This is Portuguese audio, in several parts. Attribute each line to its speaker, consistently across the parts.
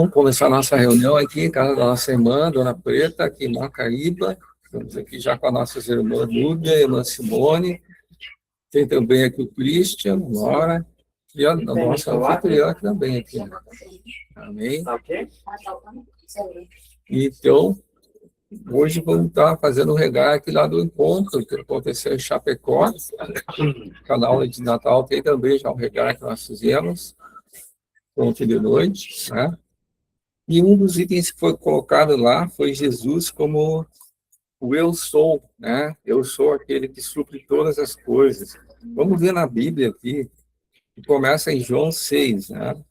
Speaker 1: Vamos começar a nossa reunião aqui em casa da nossa irmã, Dona Preta, aqui em Macaíba. Estamos aqui já com as nossas irmãs Núbia e irmã Simone. Tem também aqui o Christian, Nora, e a nossa anfitriã também aqui. Amém? Então, hoje vamos estar fazendo um regalo aqui lá do encontro, que aconteceu em Chapecó. Canal de Natal tem também já um regalo que nós fizemos, ontem de noite, né? E um dos itens que foi colocado lá foi Jesus como o eu sou, né? Eu sou aquele que supre todas as coisas. Vamos ver na Bíblia aqui, que começa em João 6, né?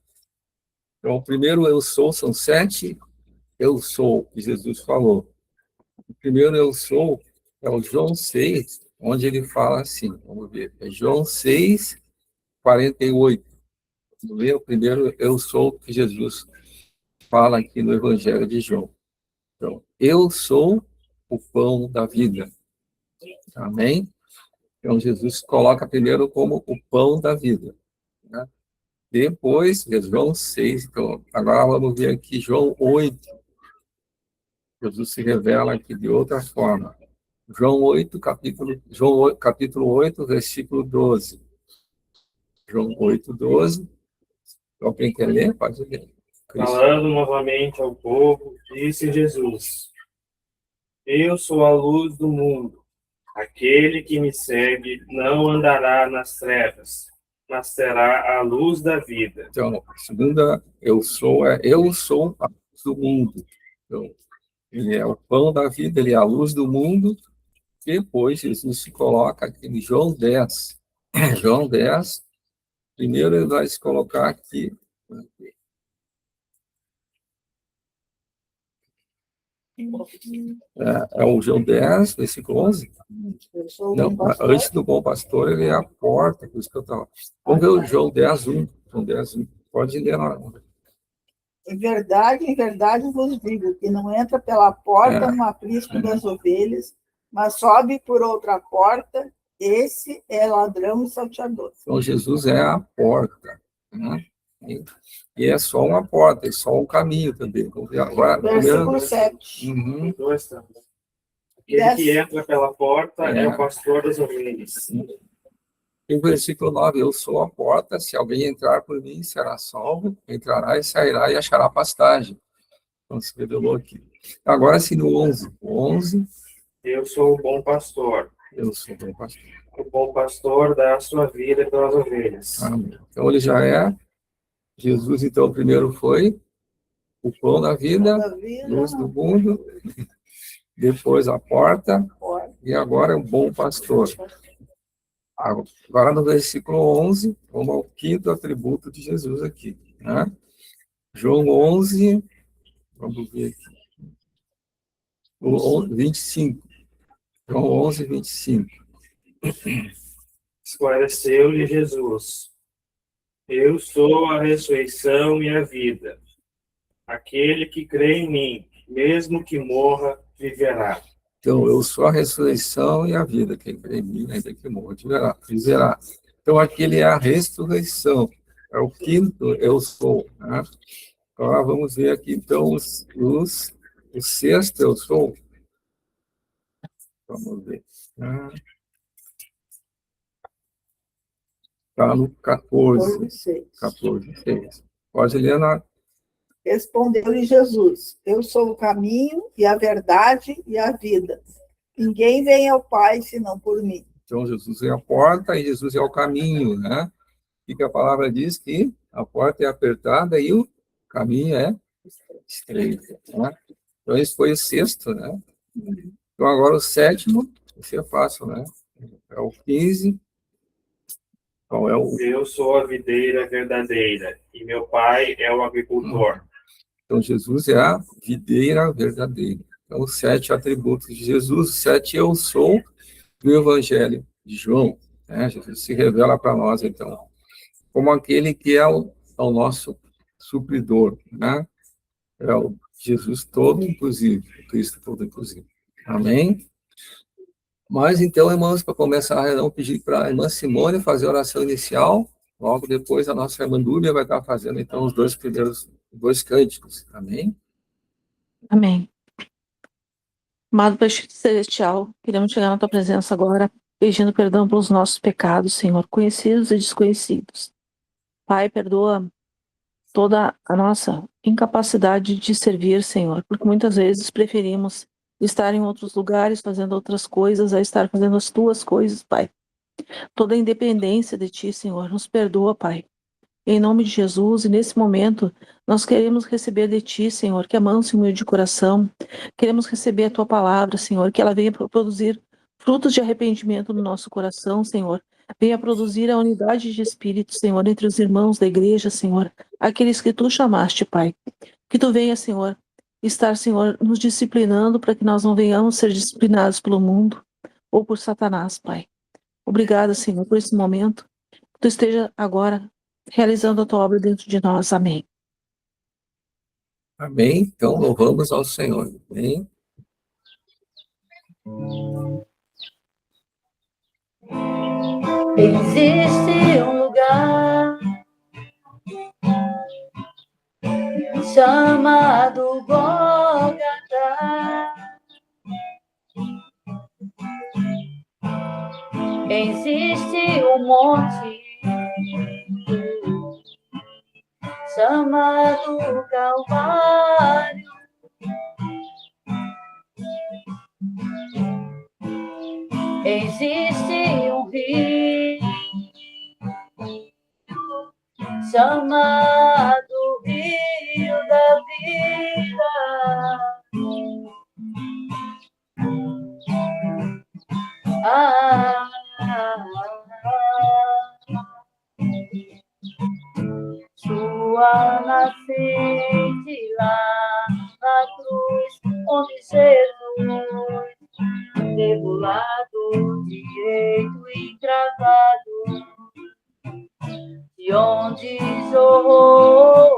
Speaker 1: Então, o primeiro eu sou, são 7 eu sou, que Jesus falou. O primeiro eu sou é o João 6, onde ele fala assim, vamos ver, é João 6, 48. Vamos ver o primeiro eu sou que Jesus fala aqui no Evangelho de João. Então, eu sou o pão da vida. Amém? Então, Jesus coloca primeiro como o pão da vida, né? Depois, João 6. Então, agora vamos ver aqui João 8. Jesus se revela aqui de outra forma. João 8, capítulo 8, versículo 12. João 8, 12. Alguém quer ler? Pode ler.
Speaker 2: Falando novamente ao povo, disse Jesus: Eu sou a luz do mundo. Aquele que me segue não andará nas trevas, mas terá a luz da vida.
Speaker 1: Então, a segunda eu sou a luz do mundo. Então, ele é o pão da vida, ele é a luz do mundo. Depois, Jesus se coloca aqui em João 10. João 10, primeiro ele vai se colocar aqui. É o João 10, versículo 11. Não, antes do bom pastor, ele é a porta, por isso que eu estava. Vamos ver o João 10, 1. João 10, 1. Pode ler lá.
Speaker 3: Em verdade vos digo que não entra pela porta no aprisco das ovelhas, mas sobe por outra porta, esse é ladrão e salteador.
Speaker 1: Então, Jesus é a porta, né? E é só uma porta, é só um caminho também. Vamos ver agora.
Speaker 3: Versículo 7.
Speaker 1: Uhum.
Speaker 2: Aquele que entra pela porta é o pastor das ovelhas.
Speaker 1: Em versículo 9, eu sou a porta, se alguém entrar por mim, será salvo, entrará e sairá e achará pastagem. Então, se revelou aqui. Agora, sim, no 11. 11.
Speaker 2: Eu sou o bom pastor.
Speaker 1: Eu sou o bom pastor.
Speaker 2: O bom pastor dá a sua vida pelas ovelhas.
Speaker 1: Amém. Então, ele já é. Jesus, então, primeiro foi o pão da vida, luz do mundo, depois a porta, e agora é o bom pastor. Agora, no versículo 11, vamos ao quinto atributo de Jesus aqui, né? João 11, vamos ver aqui. O 25. João 11, 25.
Speaker 2: Esclareceu-lhe Jesus: Eu sou a ressurreição e a vida. Aquele que crê em mim, mesmo que morra, viverá.
Speaker 1: Então, eu sou a ressurreição e a vida. Quem crê em mim, ainda que morra, viverá. Então, aquele é a ressurreição. É o quinto eu sou, né? Agora, vamos ver aqui, então, o sexto eu sou. Vamos ver. Está no 14. 14, 6. Pode ler na...
Speaker 3: Respondeu-lhe Jesus: Eu sou o caminho e a verdade e a vida. Ninguém vem ao Pai senão por mim.
Speaker 1: Então, Jesus é a porta e Jesus é o caminho, né? E que a palavra diz que a porta é apertada e o caminho é estreito, né? Então, esse foi o sexto, né? Então, agora o sétimo, esse é fácil, né? É o 15. Qual é o...
Speaker 2: Eu sou a videira verdadeira e meu pai é o agricultor.
Speaker 1: Então, Jesus é a videira verdadeira. Então, os 7 atributos de Jesus, os 7 eu sou do Evangelho de João, né? Jesus se revela para nós, então, como aquele que é o nosso supridor, né? É o Jesus todo inclusive, o Cristo todo inclusive. Amém? Mas, então, irmãos, para começar a reunião, pedir para a irmã Simone fazer a oração inicial, logo depois a nossa irmã Núbia vai estar fazendo, então, os 2 primeiros 2 cânticos. Amém?
Speaker 4: Amém. Amado Pai Celestial, queremos chegar na tua presença agora, pedindo perdão pelos nossos pecados, Senhor, conhecidos e desconhecidos. Pai, perdoa toda a nossa incapacidade de servir, Senhor, porque muitas vezes preferimos estar em outros lugares fazendo outras coisas a estar fazendo as tuas coisas, Pai. Toda a independência de ti, Senhor, nos perdoa, Pai. Em nome de Jesus, e nesse momento, nós queremos receber de Ti, Senhor, que é manso e humilde de coração. Queremos receber a Tua palavra, Senhor, que ela venha produzir frutos de arrependimento no nosso coração, Senhor. Venha produzir a unidade de espírito, Senhor, entre os irmãos da igreja, Senhor, aqueles que Tu chamaste, Pai. Que Tu venha, Senhor, estar, Senhor, nos disciplinando para que nós não venhamos ser disciplinados pelo mundo ou por Satanás, Pai. Obrigada, Senhor, por esse momento. Que Tu esteja agora realizando a tua obra dentro de nós. Amém.
Speaker 1: Amém? Então, louvamos ao Senhor. Amém?
Speaker 5: Existe um lugar chamado Gólgota. Existe um monte chamado Calvário. Existe um rio chamado Rio da Vida. Ah, sua nascente lá na cruz, onde Jesus, degolado, direito e cravado, de onde jorrou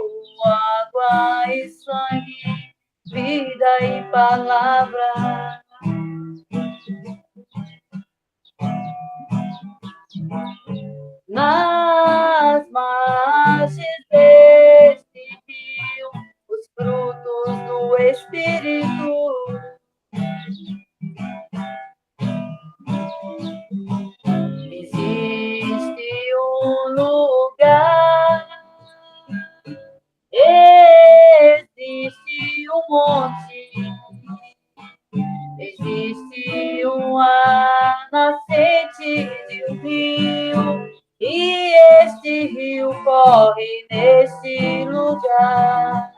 Speaker 5: água e sangue, vida e palavra. Nas margens deste rio, os frutos do Espírito. Existe um lugar, existe um monte, existe uma nascente de um rio, e este rio corre neste lugar.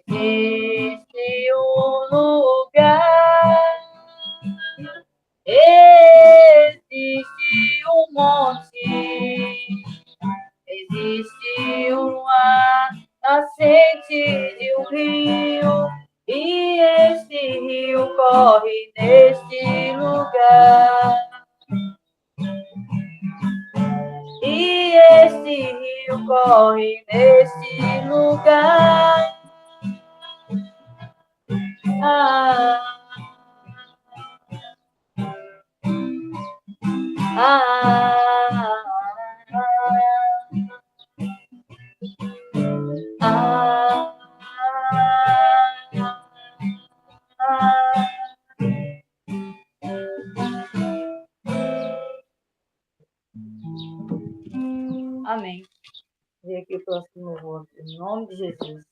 Speaker 5: Existe um lugar, existe um monte, existe uma nascente de um rio, e este rio corre neste lugar. E este rio corre neste lugar. Ah, ah, ah, amém. Vem aqui o próximo louvor, em nome de Jesus.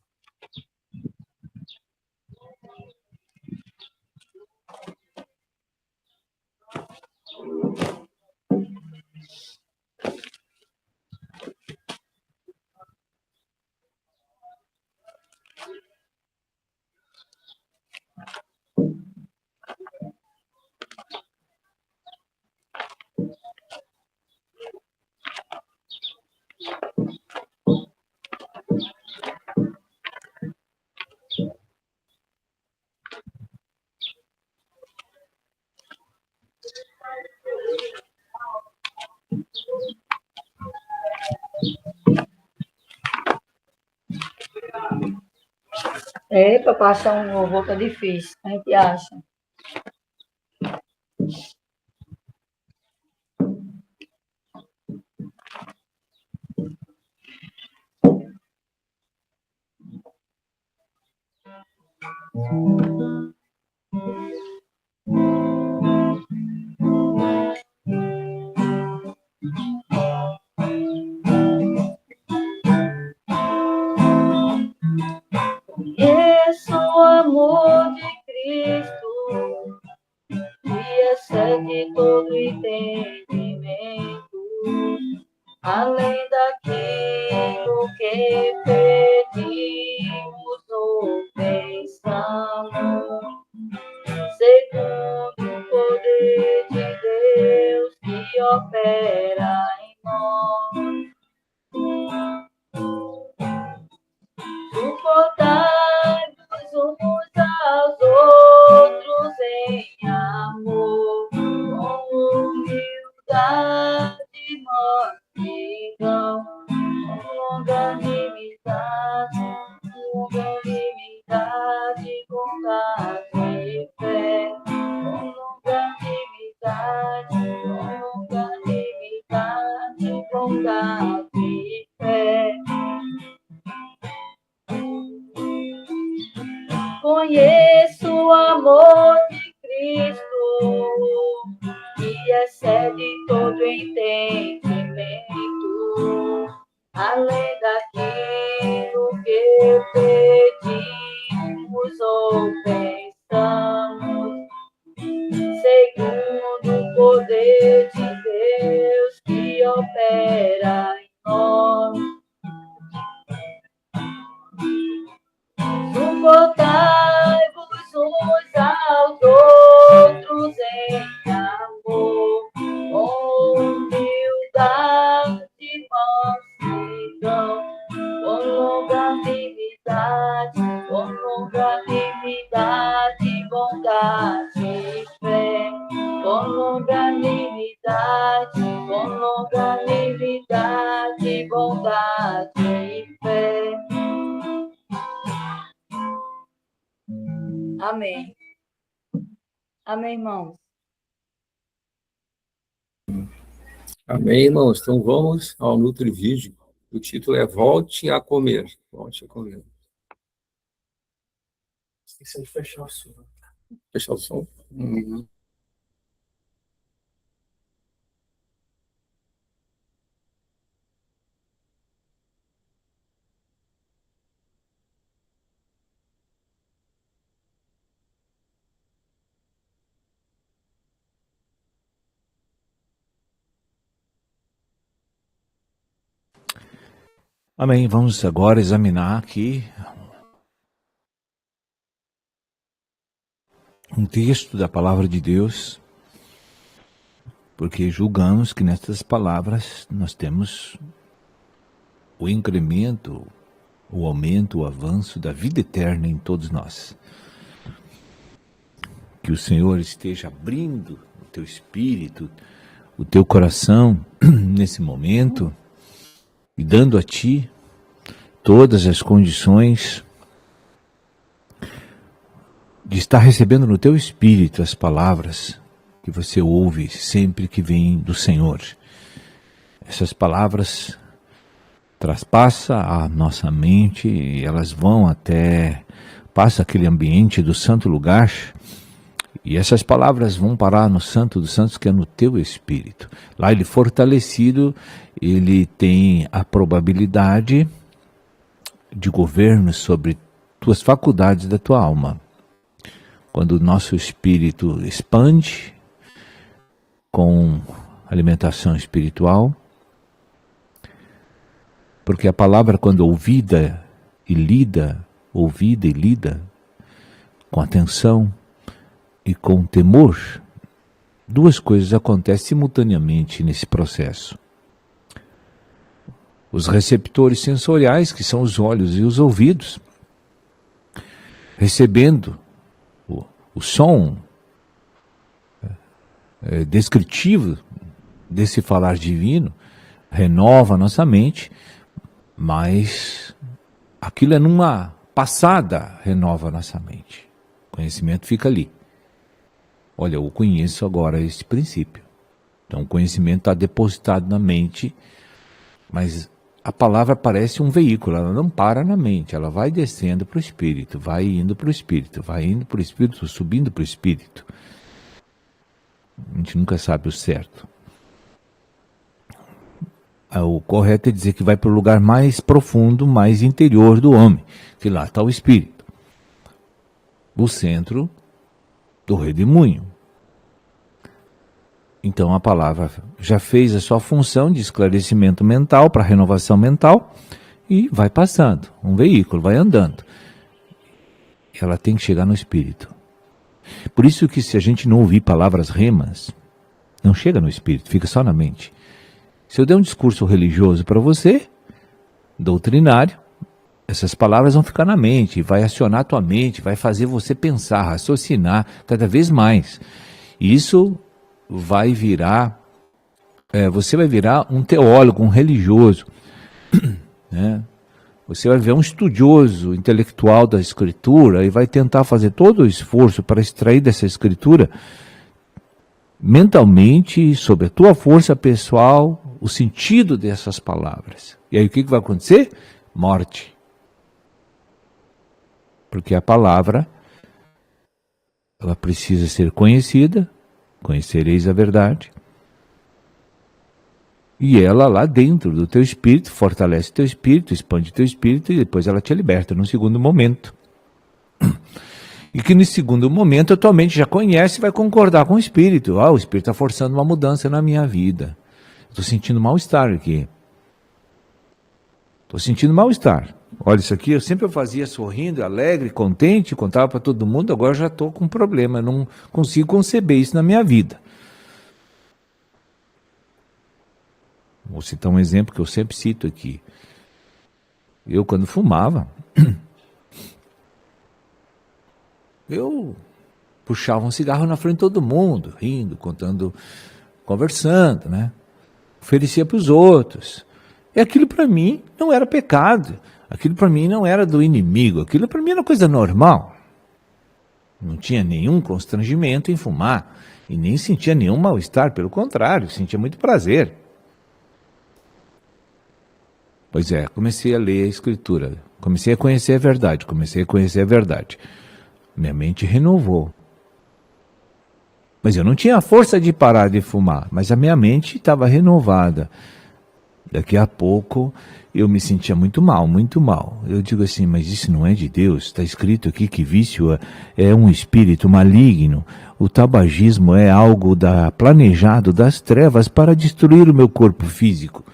Speaker 5: Para passar um louvor tá difícil, a gente acha. Conheço o amor de Cristo, que excede todo entendimento, além daquilo que pedimos ou pensamos, segundo o poder de Deus que opera em nós. Suportai-vos uns aos outros em amor, com humildade, mansidão, com longanimidade, bondade e fé, com longanimidade, bondade e fé. Conheço o amor de Cristo, que excede todo entendimento, além daquilo que pedimos ou pensamos, segundo o poder de Deus que opera em nós. Suportai-vos uns aos outros em amor, com humildade, mansidão, com longanimidade, bondade e fé, com longanimidade, bondade e fé. Amém. Amém, irmãos.
Speaker 1: Amém, irmãos? Então vamos ao Nutrivídeo. O título é Volte a Comer. Volte a comer.
Speaker 2: Esqueci de fechar o som.
Speaker 1: Fechar o som?
Speaker 6: Amém. Vamos agora examinar aqui um texto da palavra de Deus, porque julgamos que nessas palavras nós temos o incremento, o aumento, o avanço da vida eterna em todos nós. Que o Senhor esteja abrindo o teu espírito, o teu coração nesse momento e dando a ti todas as condições de estar recebendo no teu espírito as palavras que você ouve sempre que vem do Senhor. Essas palavras traspassam a nossa mente e elas vão passa aquele ambiente do santo lugar, e essas palavras vão parar no Santo dos Santos, que é no teu espírito. Lá ele fortalecido, ele tem a probabilidade de governo sobre tuas faculdades da tua alma. Quando o nosso espírito expande com alimentação espiritual, porque a palavra, quando ouvida e lida com atenção e com temor, duas coisas acontecem simultaneamente nesse processo. Os receptores sensoriais, que são os olhos e os ouvidos, recebendo o som descritivo desse falar divino, renova a nossa mente, mas aquilo é numa passada, renova a nossa mente. O conhecimento fica ali. Olha, eu conheço agora este princípio. Então o conhecimento está depositado na mente, mas a palavra parece um veículo, ela não para na mente, ela vai descendo para o espírito, vai indo para o espírito, vai indo para o espírito, subindo para o espírito. A gente nunca sabe o certo. O correto é dizer que vai para o lugar mais profundo, mais interior do homem, que lá está o espírito, o centro do redemoinho. Então a palavra já fez a sua função de esclarecimento mental, para renovação mental, e vai passando, um veículo, vai andando. Ela tem que chegar no espírito. Por isso que se a gente não ouvir palavras remas, não chega no espírito, fica só na mente. Se eu der um discurso religioso para você, doutrinário, essas palavras vão ficar na mente, vai acionar a tua mente, vai fazer você pensar, raciocinar cada vez mais. Isso vai virar, você vai virar um teólogo, um religioso, né? Você vai ver um estudioso intelectual da escritura e vai tentar fazer todo o esforço para extrair dessa escritura mentalmente, sobre a tua força pessoal, o sentido dessas palavras. E aí o que vai acontecer? Morte. Porque a palavra, ela precisa ser conhecida, conhecereis a verdade, e ela lá dentro do teu espírito, fortalece teu espírito, expande teu espírito, e depois ela te liberta no segundo momento. E que no segundo momento a tua mente já conhece e vai concordar com o espírito. O espírito está forçando uma mudança na minha vida. Estou sentindo mal-estar aqui. Estou sentindo mal-estar. Olha, isso aqui eu sempre fazia sorrindo, alegre, contente, contava para todo mundo, agora já estou com um problema, não consigo conceber isso na minha vida. Vou citar um exemplo que eu sempre cito aqui. Eu, quando fumava, eu puxava um cigarro na frente de todo mundo, rindo, contando, conversando, né? Oferecia para os outros. E aquilo para mim não era pecado. Aquilo para mim não era do inimigo. Aquilo para mim era coisa normal. Não tinha nenhum constrangimento em fumar. E nem sentia nenhum mal-estar. Pelo contrário, sentia muito prazer. Pois é, comecei a ler a Escritura. Comecei a conhecer a verdade. Minha mente renovou. Mas eu não tinha a força de parar de fumar. Mas a minha mente estava renovada. Daqui a pouco eu me sentia muito mal, muito mal. Eu digo assim, mas isso não é de Deus. Está escrito aqui que vício é um espírito maligno. O tabagismo é algo planejado das trevas para destruir o meu corpo físico.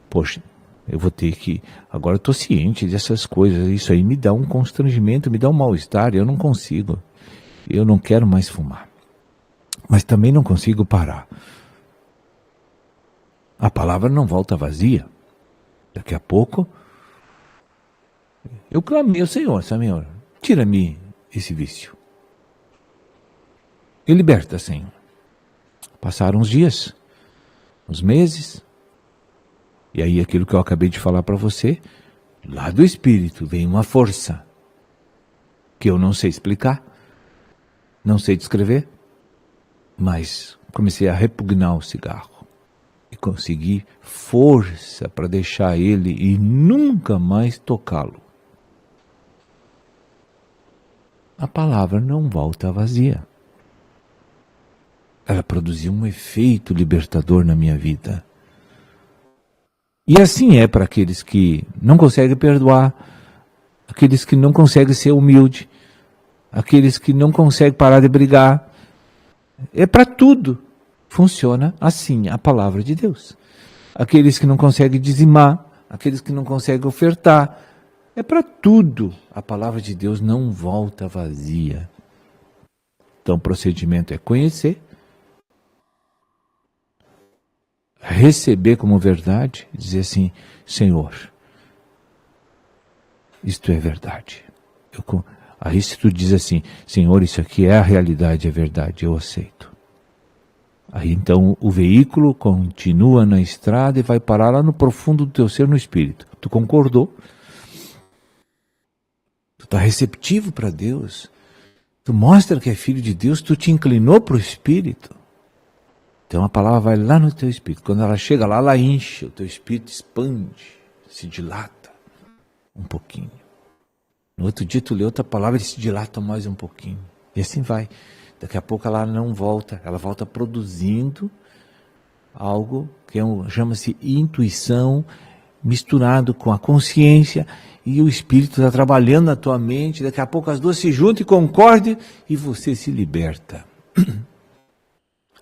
Speaker 6: Poxa, eu vou ter que... Agora eu estou ciente dessas coisas. Isso aí me dá um constrangimento, me dá um mal-estar. Eu não consigo. Eu não quero mais fumar. Mas também não consigo parar. A palavra não volta vazia. Daqui a pouco, eu clamei ao Senhor, Senhor, tira-me esse vício. E liberta, Senhor. Passaram uns dias, uns meses, e aí aquilo que eu acabei de falar para você, lá do Espírito vem uma força que eu não sei explicar, não sei descrever, mas comecei a repugnar o cigarro. E consegui força para deixar ele e nunca mais tocá-lo. A palavra não volta vazia. Ela produziu um efeito libertador na minha vida. E assim é para aqueles que não conseguem perdoar, aqueles que não conseguem ser humilde, aqueles que não conseguem parar de brigar. É para tudo. Funciona assim a palavra de Deus. Aqueles que não conseguem dizimar, aqueles que não conseguem ofertar, é para tudo. A palavra de Deus não volta vazia. Então o procedimento é conhecer, receber como verdade, dizer assim, Senhor, isto é verdade. Aí se tu diz assim, Senhor, isso aqui é a realidade, é verdade, eu aceito. Aí então o veículo continua na estrada e vai parar lá no profundo do teu ser, no espírito. Tu concordou? Tu está receptivo para Deus? Tu mostra que é filho de Deus, tu te inclinou para o espírito. Então a palavra vai lá no teu espírito. Quando ela chega lá, ela enche, o teu espírito expande. se dilata um pouquinho. No outro dia tu lê outra palavra e se dilata mais um pouquinho. E assim vai. Daqui a pouco ela não volta, ela volta produzindo algo que chama-se intuição, misturado com a consciência, e o Espírito está trabalhando na tua mente. Daqui a pouco as duas se juntam e concordam e você se liberta.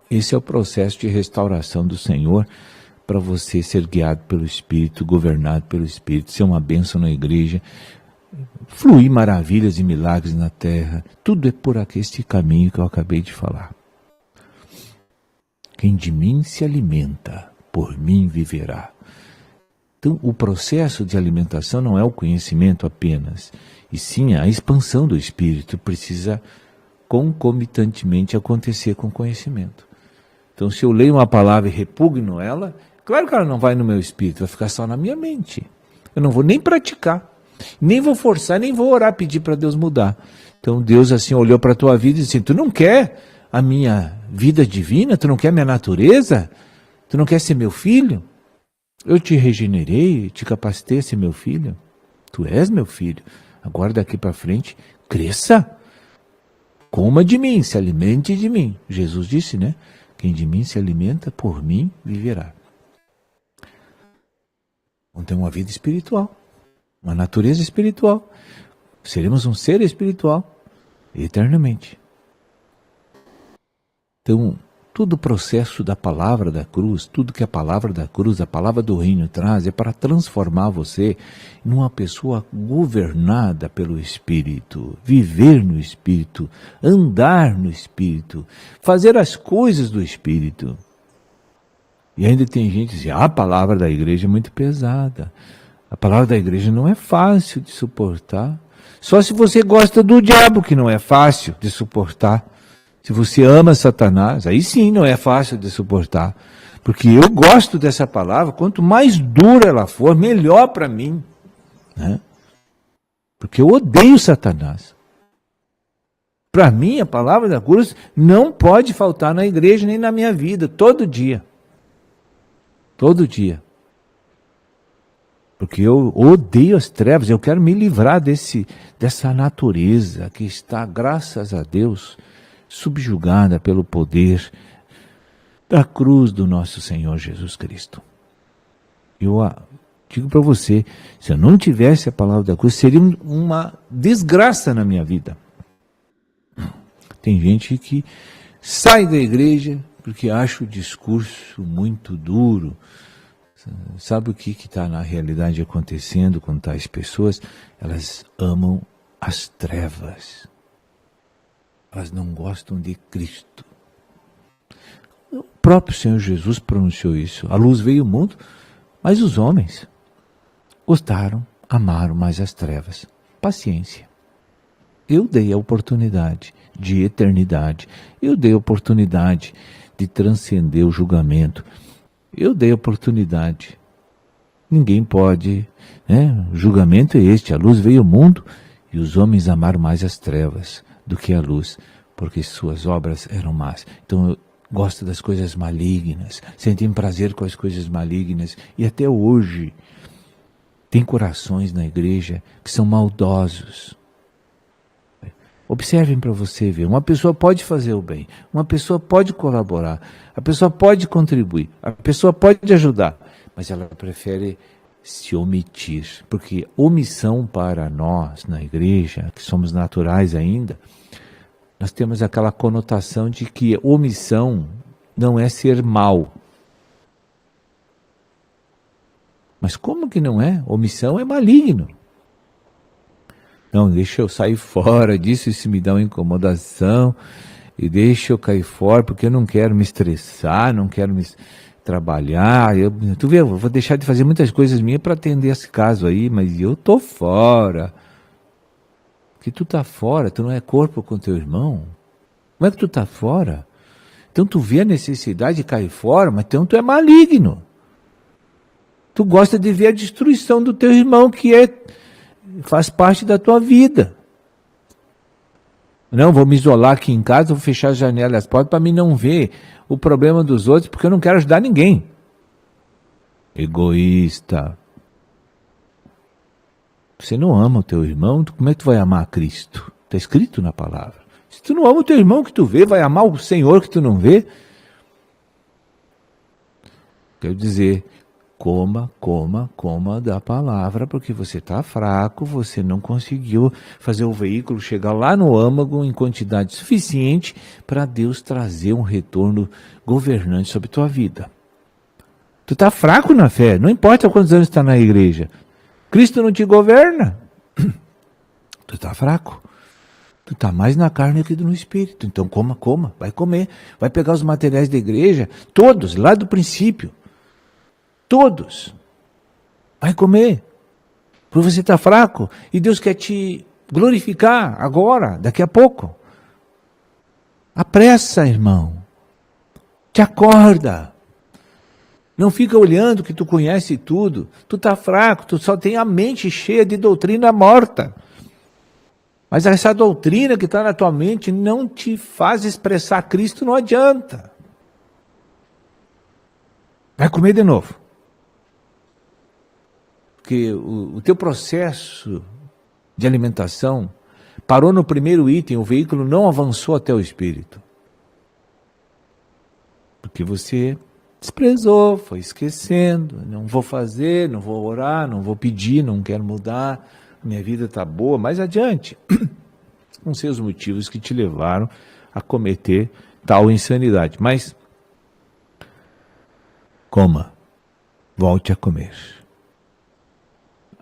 Speaker 6: Esse é o processo de restauração do Senhor, para você ser guiado pelo Espírito, governado pelo Espírito, ser uma bênção na igreja, fluir maravilhas e milagres na terra. Tudo é por aqui, este caminho que eu acabei de falar. Quem de mim se alimenta, por mim viverá. Então, o processo de alimentação não é o conhecimento apenas, e sim a expansão do Espírito precisa concomitantemente acontecer com o conhecimento. Então, se eu leio uma palavra e repugno ela, claro que ela não vai no meu espírito, vai ficar só na minha mente. Eu não vou nem praticar, nem vou forçar, nem vou orar, pedir para Deus mudar. Então, Deus assim olhou para a tua vida e disse assim, tu não quer a minha vida divina? Tu não quer minha natureza? Tu não quer ser meu filho? Eu te regenerei, te capacitei a ser meu filho. Tu és meu filho. Agora daqui para frente, cresça. Coma de mim, se alimente de mim. Jesus disse, né? Quem de mim se alimenta, por mim viverá. Vamos ter uma vida espiritual, uma natureza espiritual. Seremos um ser espiritual eternamente. Então, todo o processo da palavra da cruz, tudo que a palavra da cruz, a palavra do reino traz, é para transformar você numa pessoa governada pelo Espírito, viver no Espírito, andar no Espírito, fazer as coisas do Espírito. E ainda tem gente que diz, a palavra da igreja é muito pesada. A palavra da igreja não é fácil de suportar. Só se você gosta do diabo, que não é fácil de suportar. Se você ama Satanás, aí sim não é fácil de suportar. Porque eu gosto dessa palavra, quanto mais dura ela for, melhor para mim. Né? Porque eu odeio Satanás. Para mim, a palavra da cruz não pode faltar na igreja nem na minha vida, todo dia. Todo dia. Porque eu odeio as trevas, eu quero me livrar dessa natureza que está, graças a Deus, subjugada pelo poder da cruz do nosso Senhor Jesus Cristo. Eu digo para você, se eu não tivesse a palavra da cruz, seria uma desgraça na minha vida. Tem gente que sai da igreja porque acha o discurso muito duro. Sabe o que está na realidade acontecendo com tais pessoas? Elas amam as trevas. Elas não gostam de Cristo. O próprio Senhor Jesus pronunciou isso. A luz veio ao mundo, mas os homens gostaram, amaram mais as trevas. Paciência. Eu dei a oportunidade de eternidade. Eu dei a oportunidade de transcender o julgamento. Eu dei a oportunidade. Ninguém pode, né? O julgamento é este. A luz veio ao mundo e os homens amaram mais as trevas do que a luz, porque suas obras eram más. Então eu gosto das coisas malignas, sentem prazer com as coisas malignas, e até hoje tem corações na igreja que são maldosos. Observem para você ver, uma pessoa pode fazer o bem, uma pessoa pode colaborar, a pessoa pode contribuir, a pessoa pode ajudar, mas ela prefere se omitir, porque omissão para nós na igreja, que somos naturais ainda, nós temos aquela conotação de que omissão não é ser mal. Mas como que não é? Omissão é maligno. Não, deixa eu sair fora disso, isso me dá uma incomodação, e deixa eu cair fora, porque eu não quero me estressar, não quero me trabalhar. Tu vê, eu vou deixar de fazer muitas coisas minhas para atender esse caso aí, mas eu tô fora. Porque tu tá fora, tu não é corpo com teu irmão. Como é que tu tá fora? Então tu vê a necessidade de cair fora, mas então tu é maligno. Tu gosta de ver a destruição do teu irmão, que faz parte da tua vida. Não, vou me isolar aqui em casa, vou fechar as janelas e as portas para mim não ver o problema dos outros, porque eu não quero ajudar ninguém. Egoísta. Você não ama o teu irmão, como é que tu vai amar a Cristo? Está escrito na palavra. Se tu não ama o teu irmão que tu vê, vai amar o Senhor que tu não vê? Quero dizer, coma da palavra, porque você está fraco, você não conseguiu fazer o veículo chegar lá no âmago em quantidade suficiente para Deus trazer um retorno governante sobre tua vida. Tu está fraco na fé, não importa quantos anos está na igreja. Cristo não te governa. Tu está fraco. Tu está mais na carne que no espírito. Então coma, vai comer. Vai pegar os materiais da igreja, todos, lá do princípio. Todos. Vai comer. Porque você está fraco e Deus quer te glorificar agora, daqui a pouco. Apressa, irmão. Te acorda. Não fica olhando que tu conhece tudo. Tu está fraco, tu só tem a mente cheia de doutrina morta. Mas essa doutrina que está na tua mente não te faz expressar Cristo, não adianta. Vai comer de novo. Porque o teu processo de alimentação parou no primeiro item, o veículo não avançou até o espírito. Porque você desprezou, foi esquecendo, não vou fazer, não vou orar, não vou pedir, não quero mudar. Minha vida está boa, mais adiante. Não sei os motivos que te levaram a cometer tal insanidade. Mas, coma, volte a comer.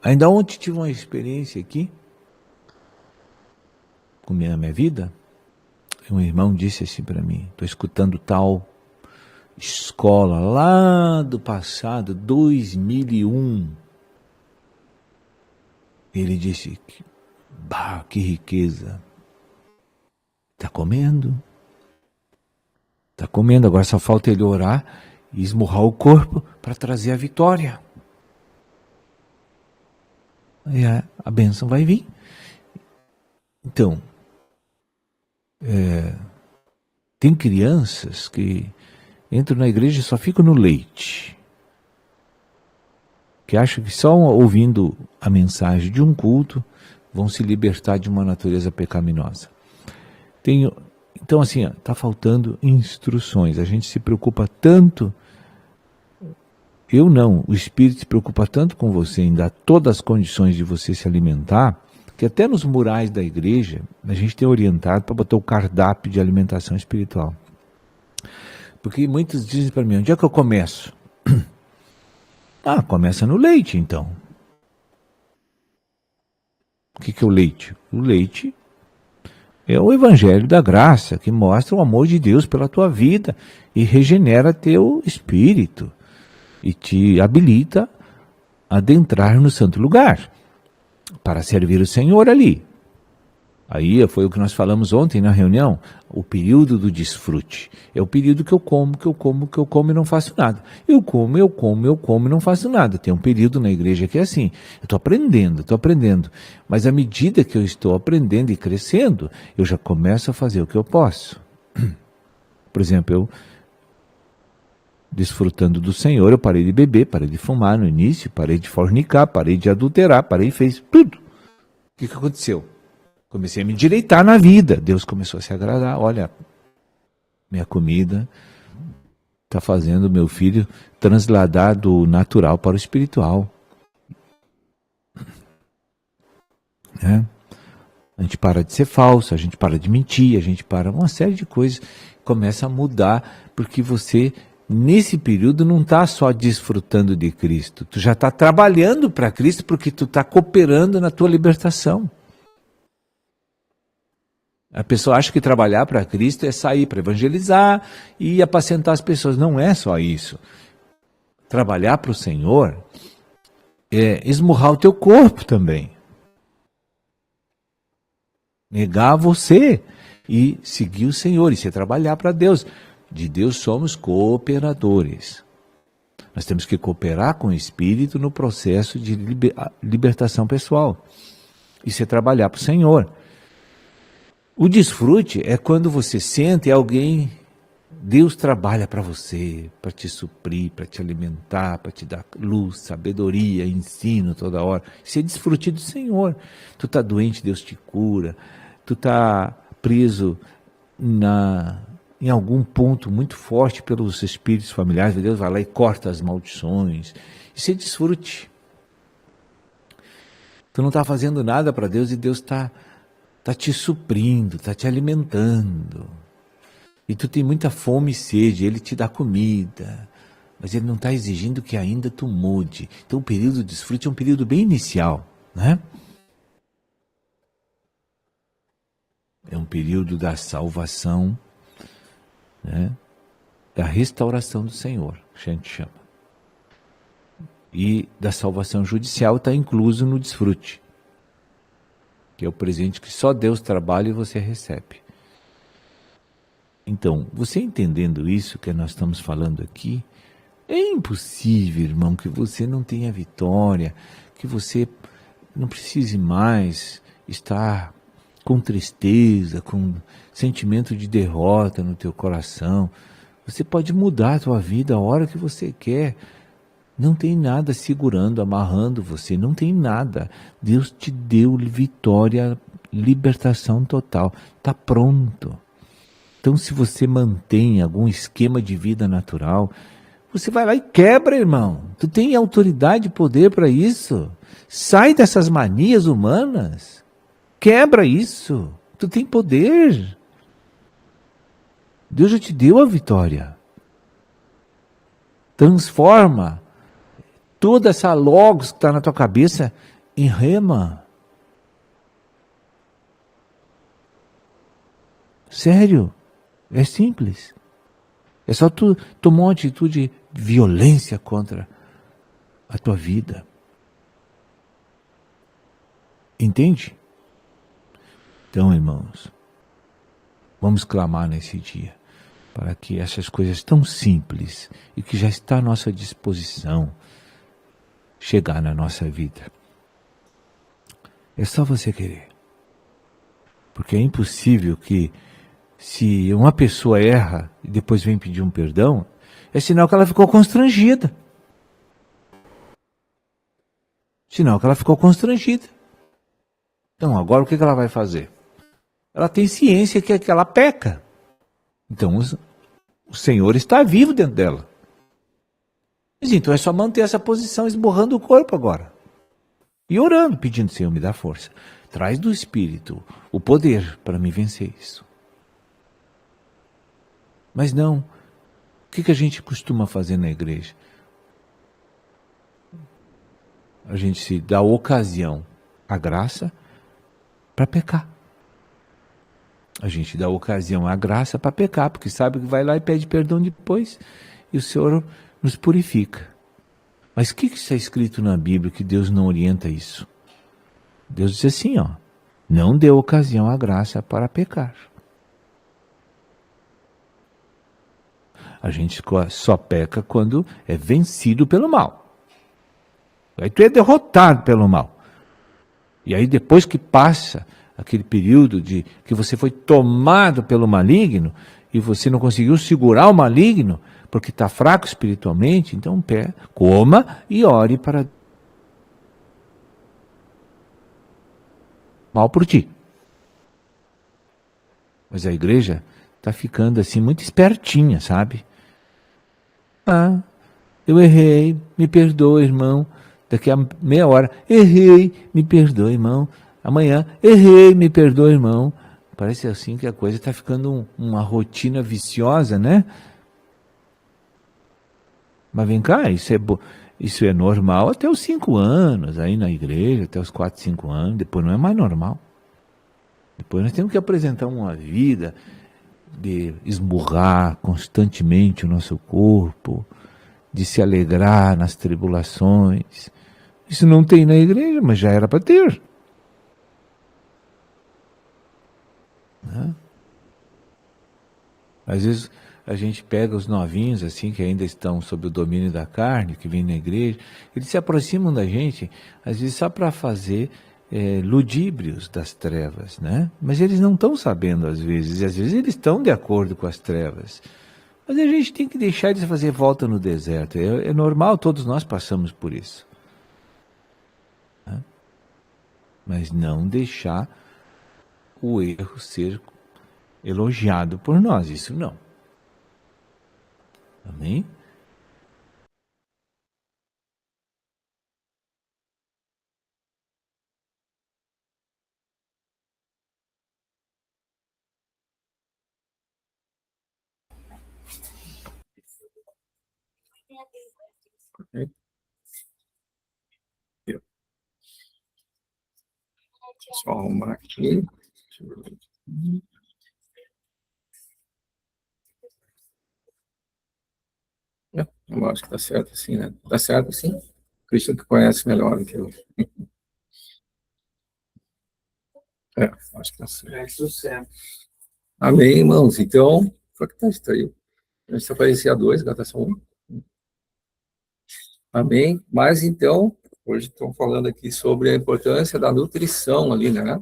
Speaker 6: Ainda ontem tive uma experiência aqui, com a minha vida. Um irmão disse assim para mim, estou escutando tal escola lá do passado, 2001. Ele disse, que riqueza. Está comendo, agora só falta ele orar e esmurrar o corpo para trazer a vitória. E a bênção vai vir. Então, tem crianças que entram na igreja e só ficam no leite. Que acham que só ouvindo a mensagem de um culto vão se libertar de uma natureza pecaminosa. Então assim, está faltando instruções. A gente se preocupa tanto, o Espírito se preocupa tanto com você em dar todas as condições de você se alimentar, que até nos murais da igreja a gente tem orientado para botar o cardápio de alimentação espiritual. Porque muitos dizem para mim, onde é que eu começo? Começa no leite, então. O que é o leite? O leite é o evangelho da graça, que mostra o amor de Deus pela tua vida e regenera teu espírito e te habilita a adentrar no santo lugar para servir o Senhor ali. Aí foi o que nós falamos ontem na reunião, o período do desfrute. É o período que eu como e não faço nada. Eu como e não faço nada. Tem um período na igreja que é assim, eu estou aprendendo. Mas à medida que eu estou aprendendo e crescendo, eu já começo a fazer o que eu posso. Por exemplo, eu desfrutando do Senhor, eu parei de beber, parei de fumar no início, parei de fornicar, parei de adulterar, fez tudo. O que aconteceu? Comecei a me endireitar na vida. Deus começou a se agradar. Olha, minha comida está fazendo meu filho transladar do natural para o espiritual. A gente para de ser falso, a gente para de mentir, a gente para uma série de coisas. Começa a mudar, porque você, nesse período, não está só desfrutando de Cristo. Tu já está trabalhando para Cristo, porque tu está cooperando na tua libertação. A pessoa acha que trabalhar para Cristo é sair para evangelizar e apacentar as pessoas. Não é só isso. Trabalhar para o Senhor é esmurrar o teu corpo também. Negar você e seguir o Senhor. Isso é trabalhar para Deus. De Deus somos cooperadores. Nós temos que cooperar com o Espírito no processo de libertação pessoal. Isso é trabalhar para o Senhor. O desfrute é quando você sente alguém Deus trabalha para você, para te suprir, para te alimentar, para te dar luz, sabedoria, ensino toda hora. Isso é desfrute do Senhor. Tu tá doente, Deus te cura. Tu tá preso em algum ponto muito forte pelos espíritos familiares, Deus vai lá e corta as maldições. Isso é desfrute. Tu não está fazendo nada para Deus e Deus está te suprindo, está te alimentando. E tu tem muita fome e sede, Ele te dá comida, mas Ele não está exigindo que ainda tu mude. Então o período de desfrute é um período bem inicial, né? É um período da salvação, né? Da restauração do Senhor, que a gente chama. E da salvação judicial está incluso no desfrute, que é o presente que só Deus trabalha e você recebe. Então, você entendendo isso que nós estamos falando aqui, é impossível, irmão, que você não tenha vitória, que você não precise mais estar com tristeza, com sentimento de derrota no teu coração. Você pode mudar a tua vida a hora que você quer. Não tem nada segurando, amarrando você, não tem nada. Deus te deu vitória, libertação total. Está pronto. Então, se você mantém algum esquema de vida natural, você vai lá e quebra, irmão. Tu tem autoridade e poder para isso. Sai dessas manias humanas. Quebra isso. Tu tem poder. Deus já te deu a vitória. Transforma toda essa logos que está na tua cabeça em rema. Sério. É simples. É só tu tomar uma atitude de violência contra a tua vida. Entende? Então, irmãos, vamos clamar nesse dia para que essas coisas tão simples e que já está à nossa disposição chegar na nossa vida. É só você querer. Porque é impossível que, se uma pessoa erra e depois vem pedir um perdão, é sinal que ela ficou constrangida. Sinal que ela ficou constrangida. Então, agora o que ela vai fazer? Ela tem ciência que ela peca. Então, o Senhor está vivo dentro dela. Mas então é só manter essa posição, esborrando o corpo agora. E orando, pedindo, Senhor, me dá força. Traz do Espírito o poder para me vencer isso. Mas não, o que a gente costuma fazer na igreja? A gente se dá ocasião, a graça, para pecar. A gente dá ocasião, a graça para pecar, porque sabe que vai lá e pede perdão depois, e o Senhor nos purifica. Mas o que está escrito na Bíblia que Deus não orienta isso? Deus diz assim, ó, não dê ocasião à graça para pecar. A gente só peca quando é vencido pelo mal. Aí tu é derrotado pelo mal. E aí depois que passa aquele período de que você foi tomado pelo maligno e você não conseguiu segurar o maligno porque está fraco espiritualmente, então coma e ore para mal por ti. Mas a igreja está ficando assim muito espertinha, sabe? Ah, eu errei, me perdoa, irmão. Daqui a meia hora, errei, me perdoa, irmão. Amanhã, errei, me perdoa, irmão. Parece assim que a coisa está ficando uma rotina viciosa, né? Mas vem cá, isso é normal até os 5 anos, aí na igreja, até os 4, 5 anos, depois não é mais normal. Depois nós temos que apresentar uma vida de esmurrar constantemente o nosso corpo, de se alegrar nas tribulações. Isso não tem na igreja, mas já era para ter. Né? Às vezes a gente pega os novinhos assim que ainda estão sob o domínio da carne, que vêm na igreja, eles se aproximam da gente, às vezes só para fazer ludíbrios das trevas, né? Mas eles não estão sabendo às vezes, e às vezes eles estão de acordo com as trevas, Mas a gente tem que deixar de fazer volta no deserto. É normal, todos nós passamos por isso. Né? Mas não deixar o erro ser elogiado por nós, isso não. Amém?
Speaker 1: Só arrumar aqui. Eu acho que está certo assim, né? Está certo assim? Cristian que conhece melhor do que eu. Acho que está certo.
Speaker 2: É sucesso.
Speaker 1: Amém, irmãos. Então, foi que está estranho. A gente só aparecia dois, agora está só um. Amém? Mas então, hoje estamos falando aqui sobre a importância da nutrição ali, né?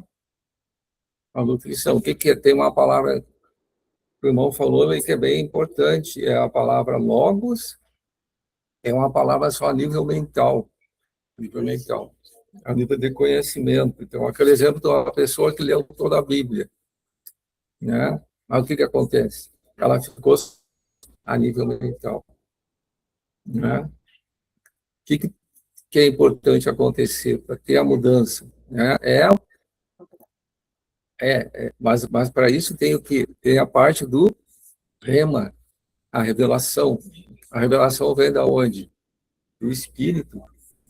Speaker 1: A nutrição. O que que é? Tem uma palavra que o irmão falou aí que é bem importante, é a palavra logos, é uma palavra só a nível mental, a nível de conhecimento. Então, aquele exemplo de uma pessoa que leu toda a Bíblia, né? Mas o que que acontece? Ela ficou a nível mental, né? O que é importante acontecer para ter a mudança, né? Mas para isso tem o que? Tem a parte do rema, a revelação. A revelação vem da onde? Do Espírito,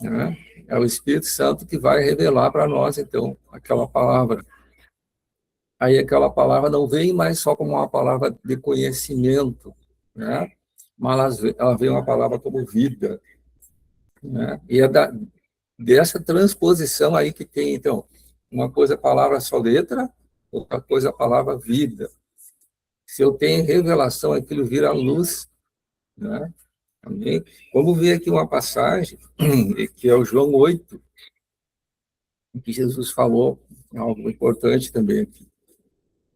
Speaker 1: né? É o Espírito Santo que vai revelar para nós, então, aquela palavra. Aí aquela palavra não vem mais só como uma palavra de conhecimento, né? Mas ela vem uma palavra como vida, né? E é dessa transposição aí que tem, então, uma coisa a palavra só letra, outra coisa a palavra vida. Se eu tenho revelação, aquilo vira luz, né? Amém? Vamos ver aqui uma passagem, que é o João 8, em que Jesus falou algo importante também aqui.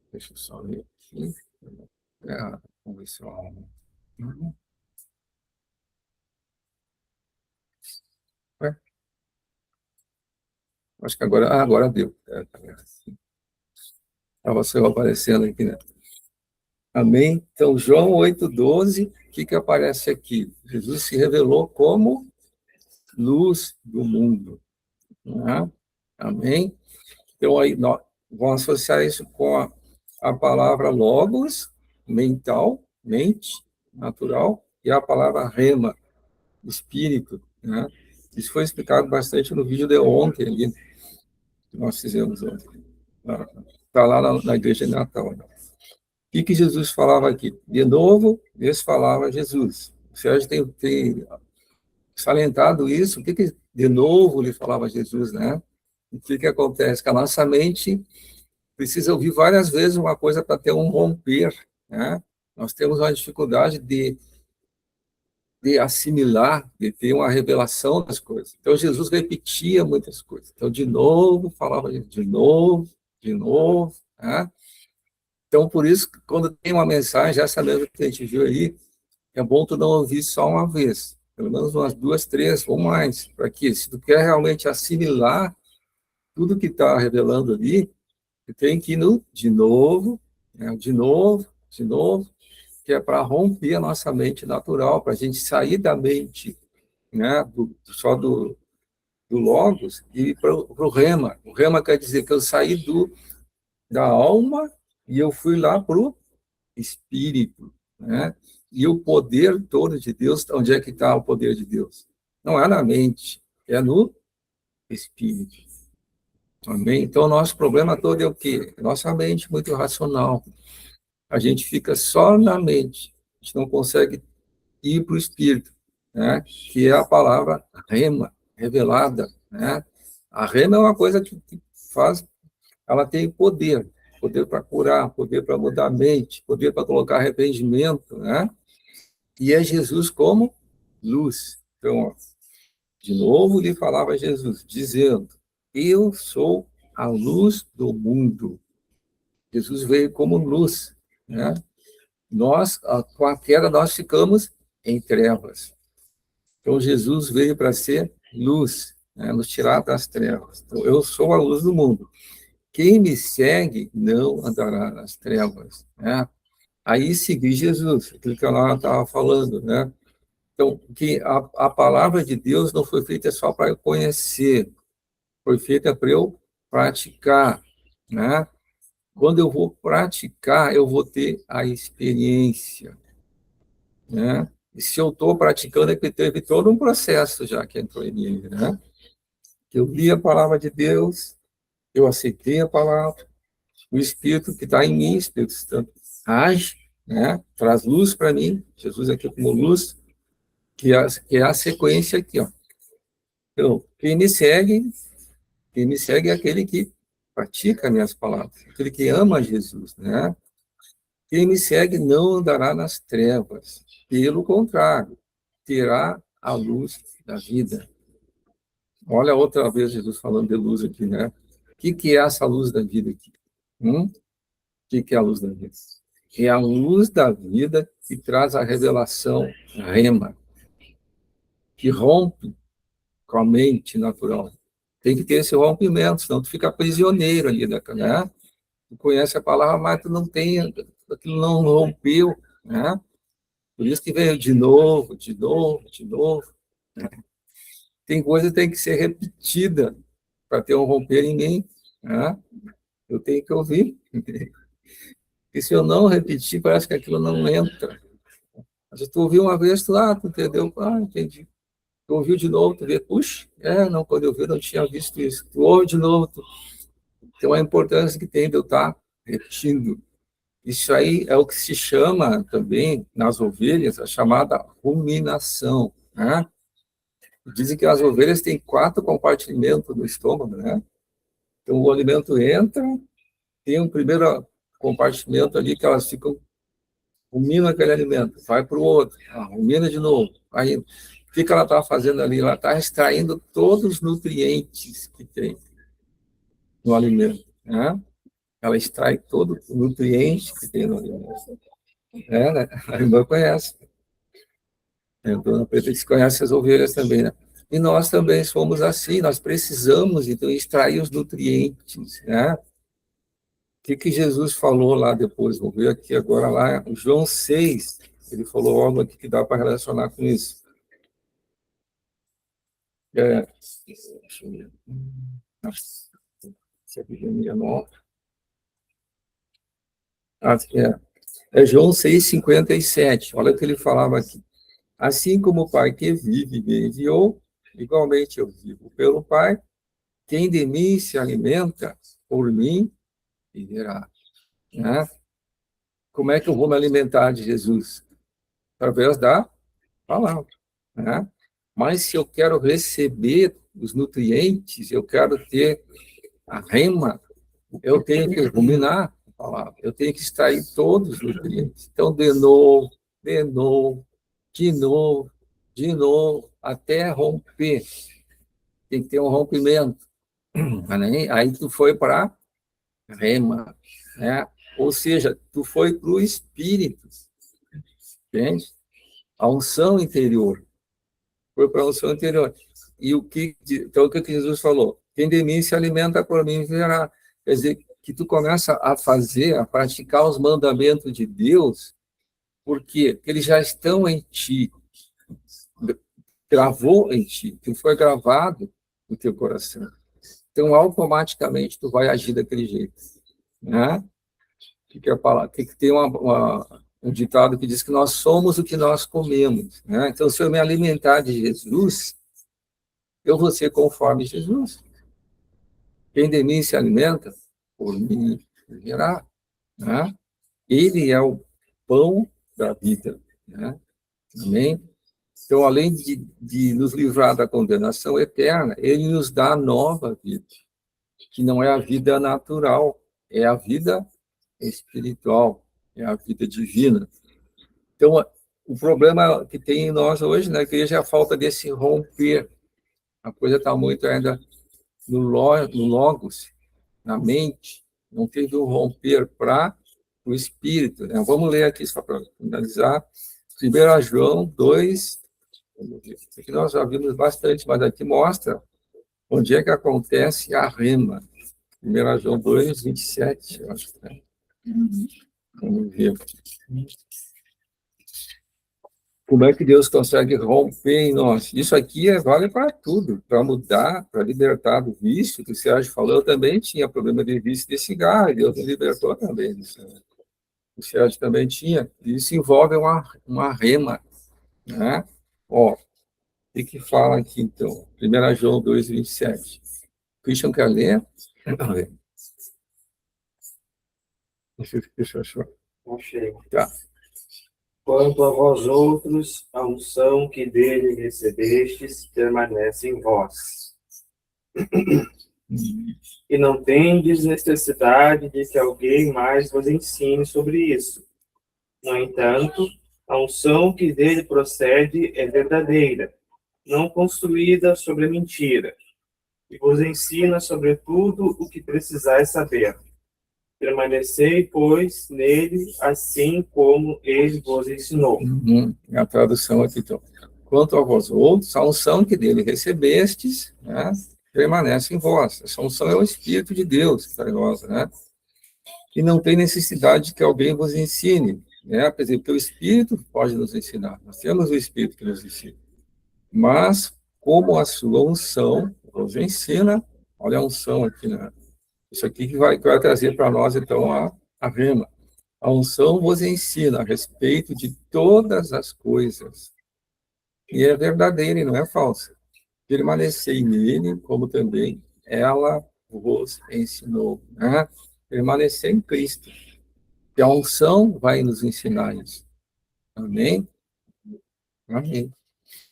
Speaker 1: Deixa eu só ver aqui. Vamos ver se eu arrumo. Ué, acho que agora deu. Estava só aparecendo aqui, né? Amém? Então, João 8,12, o que aparece aqui? Jesus se revelou como luz do mundo. Né? Amém? Então, aí, nós vamos associar isso com a palavra logos, mental, mente, natural, e a palavra rema, espírito. Né? Isso foi explicado bastante no vídeo de ontem, ali, que nós fizemos ontem. Está lá na igreja de Natal. Né? O que Jesus falava aqui? De novo, esse falava Jesus. O Sérgio tem salientado isso. O que de novo lhe falava Jesus, né? O que acontece? Que a nossa mente precisa ouvir várias vezes uma coisa para ter um romper, né? Nós temos uma dificuldade de assimilar, de ter uma revelação das coisas. Então, Jesus repetia muitas coisas. Então, de novo, falava de novo, né? Então, por isso, quando tem uma mensagem, essa mesmo que a gente viu aí, é bom tu não ouvir só uma vez, pelo menos umas 2, 3 ou mais, para que, se tu quer realmente assimilar tudo que está revelando ali, tu tem que ir no de novo, né? De novo, que é para romper a nossa mente natural, para a gente sair da mente, né? Só do Logos e ir para o Rema. O Rema quer dizer que eu saí da alma e eu fui lá para o Espírito, né? E o poder todo de Deus, onde é que está o poder de Deus? Não é na mente, é no Espírito. Amém? Então, o nosso problema todo é o quê? Nossa mente muito racional. A gente fica só na mente. A gente não consegue ir para o Espírito, né? Que é a palavra rema, revelada, né? A rema é uma coisa que faz, ela tem poder para curar, poder para mudar a mente, poder para colocar arrependimento, né? E é Jesus como luz. Então, ó, de novo lhe falava Jesus, dizendo, eu sou a luz do mundo. Jesus veio como luz, né? Com a queda, nós ficamos em trevas. Então, Jesus veio para ser luz, né, nos tirar das trevas. Então, eu sou a luz do mundo. Quem me segue não andará nas trevas, né? Aí segui Jesus, aquilo que ela estava falando, né? Então, que a palavra de Deus não foi feita só para eu conhecer, foi feita para eu praticar, né? Quando eu vou praticar, eu vou ter a experiência, né? E se eu estou praticando, é que teve todo um processo já que entrou em mim, né? Eu li a palavra de Deus, eu aceitei a palavra, o Espírito que está em mim, o Espírito Santo, age, né? Traz luz para mim, Jesus aqui como luz, que é a sequência aqui, ó. Então, quem me segue é aquele que pratica minhas palavras, aquele que ama Jesus, né? Quem me segue não andará nas trevas, pelo contrário, terá a luz da vida. Olha outra vez Jesus falando de luz aqui, né? O que é essa luz da vida aqui? O que é a luz da vida? É a luz da vida que traz a revelação rema, que rompe com a mente natural. Tem que ter esse rompimento, senão tu fica prisioneiro ali, né? Tu conhece a palavra, mas tu não tem, aquilo não rompeu, né? Por isso que veio de novo, de novo, de novo. Tem coisa que tem que ser repetida para ter um romper em mim, né? Eu tenho que ouvir. E se eu não repetir, parece que aquilo não entra. Mas tu ouviu uma vez, tu entendeu? Entendi. Tu ouviu de novo, tu vê, puxa, não, quando eu vi, eu não tinha visto isso. Tu ouve de novo. Então, a importância que tem de eu estar repetindo. Isso aí é o que se chama também, nas ovelhas, a chamada ruminação, né? Dizem que as ovelhas têm 4 compartimentos no estômago, né? Então, o alimento entra, tem um primeiro compartimento ali que elas ficam rumina aquele alimento, vai para o outro, rumina de novo. Aí, o que ela está fazendo ali? Ela está extraindo todos os nutrientes que tem no alimento, né? Ela extrai todo o nutriente que tem no alimento. Né? A irmã conhece. A dona Preta que conhece as ovelhas também, né? E nós também somos assim, nós precisamos, então, extrair os nutrientes, né? O que Jesus falou lá depois? Vamos ver aqui agora, lá, João 6, ele falou algo aqui que dá para relacionar com isso. Deixa eu ver. Nossa, se a Bíblia nova. É João 6,57. Olha o que ele falava aqui. Assim como o Pai que vive me enviou, igualmente eu vivo pelo Pai. Quem de mim se alimenta, por mim viverá. Né? Como é que eu vou me alimentar de Jesus? Através da palavra. Né? Mas se eu quero receber os nutrientes, eu quero ter a rema, eu tenho que ruminar a palavra, eu tenho que extrair todos os nutrientes. Então, de novo, de novo, de novo, de novo, até romper. Tem que ter um rompimento. Aí tu foi para rema, né? Ou seja, tu foi para o espírito, entende? A unção interior. Foi para a unção interior. E então, o que Jesus falou? Quem de mim se alimenta, por mim verá. Quer dizer, que tu começa a fazer, a praticar os mandamentos de Deus, porque eles já estão em ti. Gravou em ti, tu foi gravado no teu coração. Então, automaticamente, tu vai agir daquele jeito. Né? Que tem um ditado que diz que nós somos o que nós comemos. Né? Então, se eu me alimentar de Jesus, eu vou ser conforme Jesus. Quem de mim se alimenta, por mim viverá. Né? Ele é o pão da vida. Né? Amém? Então, além de nos livrar da condenação eterna, ele nos dá a nova vida, que não é a vida natural, é a vida espiritual, é a vida divina. Então, o problema que tem em nós hoje na igreja é a falta desse romper. A coisa está muito ainda no logos, na mente. Não teve um romper para o Espírito, né? Vamos ler aqui só para finalizar. 1 João 2, aqui nós já vimos bastante, mas aqui mostra onde é que acontece a rema. 1 João 2, 27, eu acho. Né? Vamos ver. Como é que Deus consegue romper em nós? Isso aqui vale para tudo, para mudar, para libertar do vício, que o Sérgio falou. Eu também tinha problema de vício de cigarro, e Deus me libertou também disso. O Sérgio também tinha. Isso envolve uma rema, né? Ó, o que fala aqui, então? 1 João 2, 27. Christian quer ler? Deixa eu achar.
Speaker 2: Achei.
Speaker 1: Tá.
Speaker 2: Quanto a vós outros, a unção que dele recebestes permanece em vós. E não tendes necessidade de que alguém mais vos ensine sobre isso. No entanto, a unção que dele procede é verdadeira, não construída sobre mentira, e vos ensina sobre tudo o que precisais saber. Permanecei, pois, nele, assim como ele vos ensinou.
Speaker 1: A tradução aqui, então. Quanto a vós outros, a unção que dele recebestes, né, permanece em vós. Essa unção é o Espírito de Deus que está em nós, né? E não tem necessidade de que alguém vos ensine, né? Quer dizer, porque o Espírito pode nos ensinar. Nós temos o Espírito que nos ensina. Mas, como a sua unção vos ensina, olha a unção aqui, né? Isso aqui que vai trazer para nós, então, a rema. A unção vos ensina a respeito de todas as coisas. E é verdadeira e não é falsa. Permanecei nele, como também ela vos ensinou. Né? Permanecer em Cristo. E a unção vai nos ensinar isso. Amém? Amém.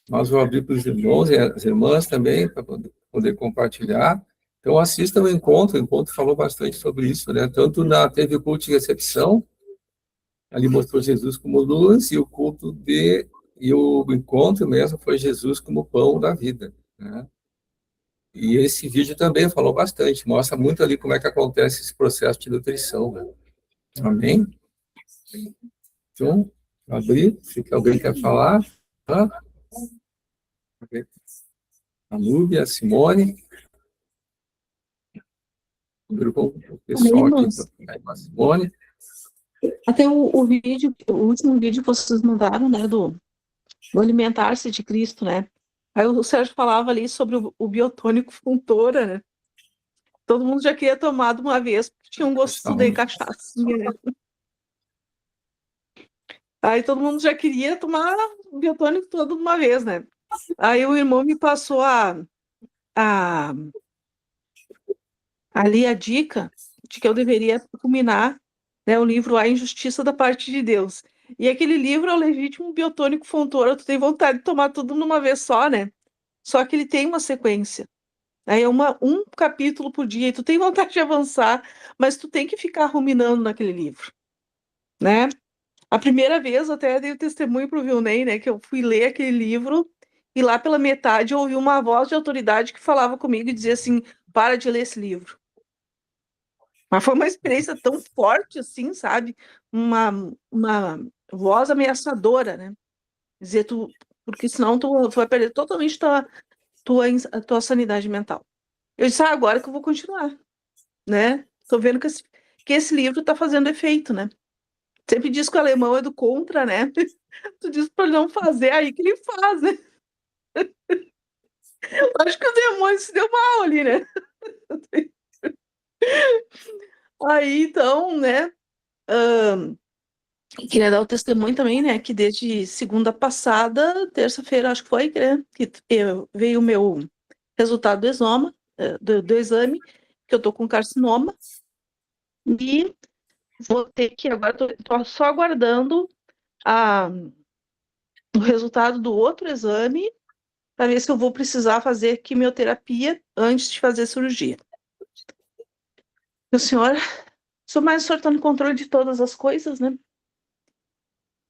Speaker 1: Nós vamos abrir para os irmãos e as irmãs também, para poder compartilhar. Então, assistam o encontro falou bastante sobre isso, né? Tanto teve o culto de recepção, ali mostrou Jesus como luz, e o encontro mesmo foi Jesus como pão da vida, né? E esse vídeo também falou bastante, mostra muito ali como é que acontece esse processo de nutrição, né? Amém? Então, abrir, se alguém quer falar. A Núbia, a Simone. O pessoal aqui, a Simone.
Speaker 4: Até o último vídeo que vocês mandaram, né, do alimentar-se de Cristo, né? Aí o Sérgio falava ali sobre o biotônico Fontoura, né? Todo mundo já queria tomar de uma vez, porque tinha um gosto de cachaçinha, né? Aí todo mundo já queria tomar o biotônico todo de uma vez, né? Aí o irmão me passou ali a dica de que eu deveria culminar, né, o livro A Injustiça da Parte de Deus. E aquele livro é o Legítimo Biotônico Fontoura, tu tem vontade de tomar tudo numa vez só, né? Só que ele tem uma sequência. Aí é um capítulo por dia, e tu tem vontade de avançar, mas tu tem que ficar ruminando naquele livro, né? A primeira vez, até dei o testemunho pro Vilney, né, que eu fui ler aquele livro, e lá pela metade eu ouvi uma voz de autoridade que falava comigo e dizia assim, para de ler esse livro. Mas foi uma experiência tão forte assim, sabe? Uma voz ameaçadora, né? Dizer, porque senão tu vai perder totalmente a tua sanidade mental. Eu disse, agora que eu vou continuar, né? Tô vendo que esse livro tá fazendo efeito, né? Sempre diz que o alemão é do contra, né? Tu diz para ele não fazer, aí que ele faz, né? Acho que o demônio se deu mal ali, né? Aí, então, né? Queria dar o testemunho também, né? Que desde segunda passada, terça-feira, acho que foi, né? Que veio o meu resultado do exame, que eu tô com carcinoma. E vou ter que agora, tô só aguardando o resultado do outro exame para ver se eu vou precisar fazer quimioterapia antes de fazer cirurgia. O senhor está no controle de todas as coisas, né?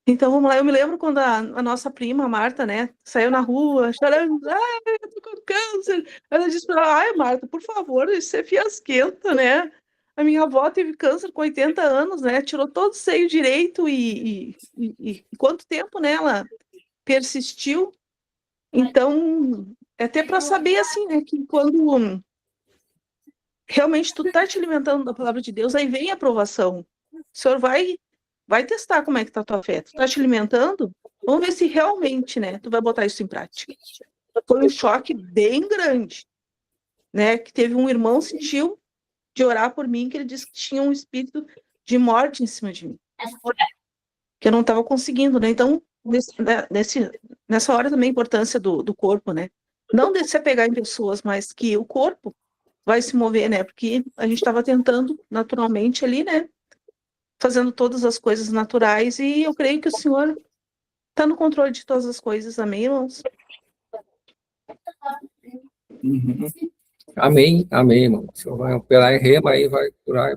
Speaker 4: Então, vamos lá. Eu me lembro quando a nossa prima, a Marta, né, saiu na rua chorando, eu tô com câncer. Ela disse para ela, ai, Marta, por favor, isso é fiasquenta, né? A minha avó teve câncer com 80 anos, né? Tirou todo o seio direito e quanto tempo, né, ela persistiu. Então, é até para saber, assim, né, que quando realmente tu tá te alimentando da palavra de Deus, aí vem a aprovação. O Senhor vai testar como é que tá a tua fé. Tu tá te alimentando? Vamos ver se realmente, né, tu vai botar isso em prática. Foi um choque bem grande, né, que teve um irmão sentiu de orar por mim, que ele disse que tinha um espírito de morte em cima de mim, que eu não estava conseguindo, né? Então, nessa hora também a importância do corpo, né? Não de se apegar em pessoas, mas que o corpo vai se mover, né? Porque a gente estava tentando naturalmente ali, né? Fazendo todas as coisas naturais, e eu creio que o Senhor está no controle de todas as coisas, amém, irmãos?
Speaker 1: Uhum. Amém, amém, irmão. O Senhor vai operar em rema aí, vai curar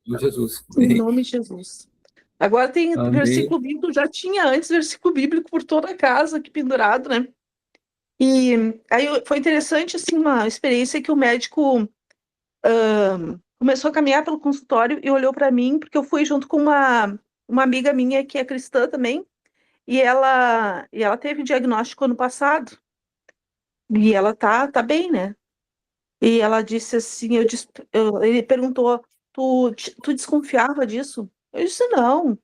Speaker 1: em Jesus.
Speaker 4: Em nome de Jesus. Agora tem
Speaker 1: Amém.
Speaker 4: versículo bíblico, já tinha antes versículo bíblico por toda a casa aqui pendurado, né? E aí foi interessante, assim, uma experiência que o médico começou a caminhar pelo consultório e olhou para mim, porque eu fui junto com uma amiga minha que é cristã também, e ela teve diagnóstico ano passado, e ela tá bem, né? E ela disse assim, ele perguntou, tu desconfiava disso? Eu disse, não,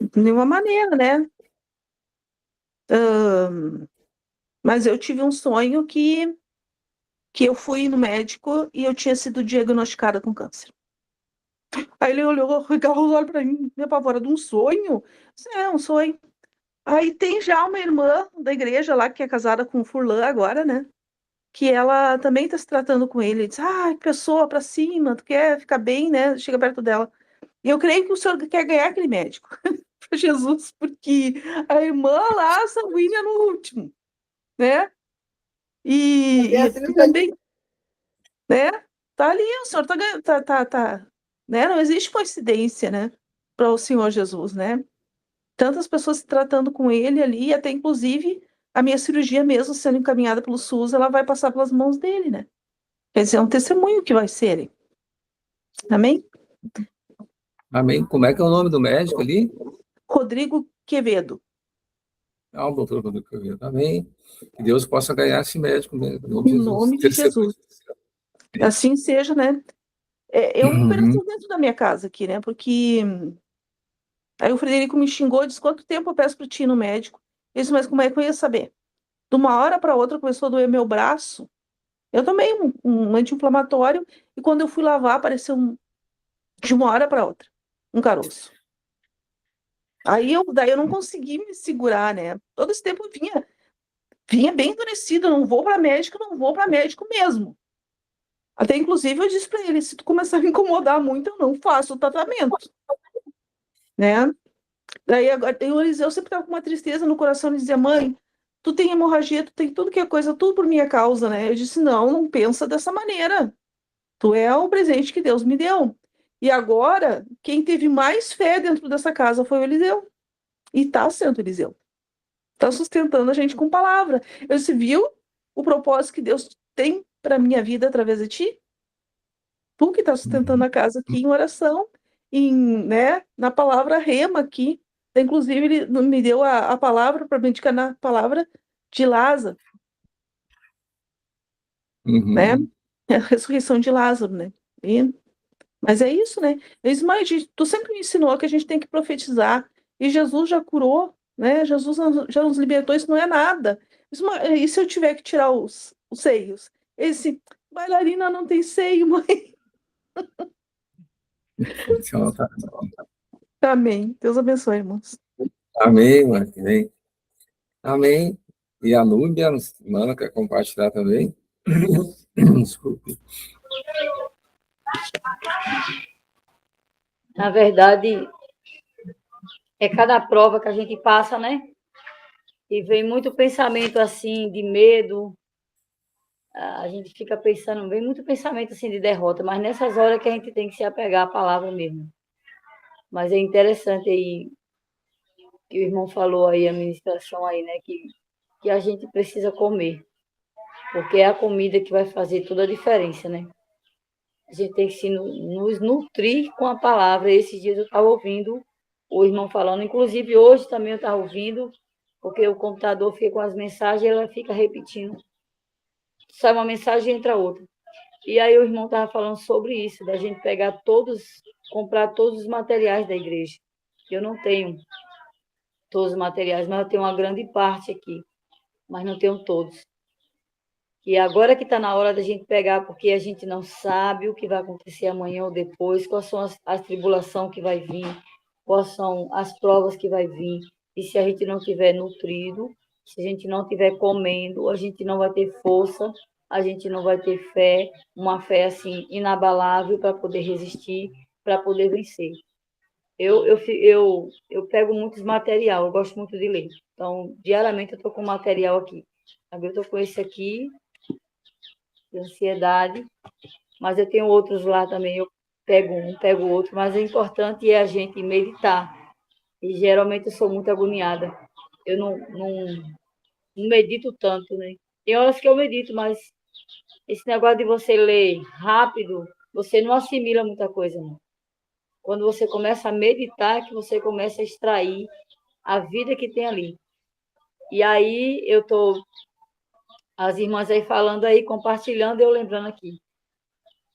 Speaker 4: de nenhuma maneira, né? Mas eu tive um sonho que eu fui no médico e eu tinha sido diagnosticada com câncer. Aí ele olhou, regalou os olhos para mim, me apavorado, de um sonho? Eu disse, é, um sonho. Aí tem já uma irmã da igreja lá, que é casada com o Furlan agora, né? Que ela também está se tratando com ele. Ele diz, ah, que pessoa pra cima, tu quer ficar bem, né? Chega perto dela. E eu creio que o senhor quer ganhar aquele médico para Jesus, porque a irmã lá, sanguínea no último, né? E também, né? Tá ali, o senhor tá ganhando, né? Não existe coincidência, né? Para o Senhor Jesus, né? Tantas pessoas se tratando com ele ali, até inclusive a minha cirurgia mesmo sendo encaminhada pelo SUS, ela vai passar pelas mãos dele, né? Quer dizer, é um testemunho que vai ser ele. Amém?
Speaker 1: Amém. Como é que é o nome do médico ali?
Speaker 4: Rodrigo Quevedo.
Speaker 1: Ah, o doutor Rodrigo Quevedo. Amém. Que Deus possa ganhar esse médico, né? Em nome
Speaker 4: Em
Speaker 1: de Jesus.
Speaker 4: nome de Jesus. Assim seja, né? É uma
Speaker 1: Uhum.
Speaker 4: operação dentro da minha casa aqui, né? Porque aí o Frederico me xingou, disse, quanto tempo eu peço para ti ir no médico? Eu disse, mas como é que eu ia saber? De uma hora para outra começou a doer meu braço. Eu tomei um anti-inflamatório e quando eu fui lavar apareceu de uma hora para outra um caroço. Daí eu não consegui me segurar, né? Todo esse tempo eu vinha bem endurecido, não vou para médico, não vou para médico mesmo. Até inclusive eu disse para ele, se tu começar a me incomodar muito, eu não faço o tratamento, né? Daí agora, o Eliseu sempre estava com uma tristeza no coração, ele dizia, mãe, tu tem hemorragia, tu tem tudo que é coisa, tudo por minha causa, né? Eu disse, não, não pensa dessa maneira. Tu é o presente que Deus me deu. E agora, quem teve mais fé dentro dessa casa foi o Eliseu. E está sendo o Eliseu. Está sustentando a gente com palavra. Eu disse, viu o propósito que Deus tem para a minha vida através de ti? Tu que está sustentando a casa aqui em oração, né, na palavra rema aqui. Inclusive, ele me deu a palavra para medicar na palavra de Lázaro, né?
Speaker 1: Uhum.
Speaker 4: É a ressurreição de Lázaro, né? Mas é isso, né? Eles, mas tu sempre me ensinou que a gente tem que profetizar. E Jesus já curou, né? Jesus já nos libertou, isso não é nada. E se eu tiver que tirar os seios? Esse bailarina não tem seio, mãe.
Speaker 1: Então, tá.
Speaker 4: Amém. Deus abençoe, irmãos.
Speaker 1: Amém, mano. Amém. Amém. E a Núbia, mano, quer compartilhar também? Desculpe.
Speaker 5: Na verdade, é cada prova que a gente passa, né? E vem muito pensamento assim de medo. A gente fica pensando, vem muito pensamento assim de derrota, mas nessas horas que a gente tem que se apegar à palavra mesmo. Mas é interessante aí que o irmão falou aí, a ministração aí, né? Que a gente precisa comer, porque é a comida que vai fazer toda a diferença, né? A gente tem que nos nutrir com a palavra. Esses dias eu estava ouvindo o irmão falando, inclusive hoje também eu estava ouvindo, porque o computador fica com as mensagens e ela fica repetindo. Sai uma mensagem e entra outra. E aí o irmão estava falando sobre isso, da gente comprar todos os materiais da igreja. Eu não tenho todos os materiais, mas eu tenho uma grande parte aqui, mas não tenho todos. E agora que está na hora da gente pegar, porque a gente não sabe o que vai acontecer amanhã ou depois, quais são as tribulações que vai vir, quais são as provas que vai vir. E se a gente não tiver nutrido, se a gente não tiver comendo, a gente não vai ter força, a gente não vai ter fé, uma fé assim inabalável para poder resistir, para poder vencer. Eu pego muitos material, eu gosto muito de ler. Então, diariamente eu estou com material aqui. Agora eu estou com esse aqui, de ansiedade, mas eu tenho outros lá também, eu pego um, pego outro, mas o importante é a gente meditar. E geralmente eu sou muito agoniada. Eu não medito tanto, né? Tem horas que eu medito, mas esse negócio de você ler rápido, você não assimila muita coisa, não. Quando você começa a meditar, é que você começa a extrair a vida que tem ali. E aí eu estou, as irmãs aí falando aí, compartilhando, eu lembrando aqui.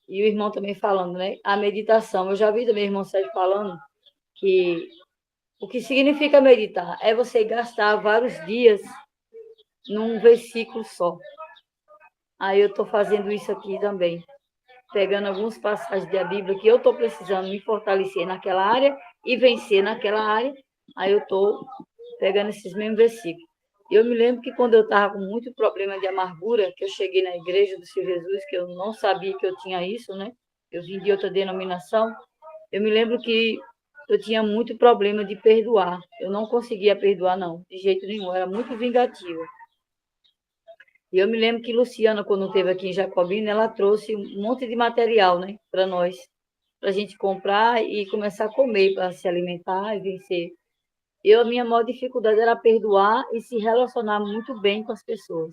Speaker 5: E o irmão também falando, né? A meditação. Eu já vi também o irmão Sérgio falando que o que significa meditar é você gastar vários dias num versículo só. Aí eu estou fazendo isso aqui também, pegando algumas passagens da Bíblia que eu estou precisando me fortalecer naquela área e vencer naquela área. Aí eu estou pegando esses mesmos versículos. Eu me lembro que quando eu estava com muito problema de amargura, que eu cheguei na igreja do Senhor Jesus, que eu não sabia que eu tinha isso, né? Eu vim de outra denominação. Eu me lembro que eu tinha muito problema de perdoar. Eu não conseguia perdoar, não, de jeito nenhum. Eu era muito vingativa. E eu me lembro que Luciana, quando esteve aqui em Jacobina, ela trouxe um monte de material, né, para nós, para a gente comprar e começar a comer, para se alimentar e vencer. A minha maior dificuldade era perdoar e se relacionar muito bem com as pessoas.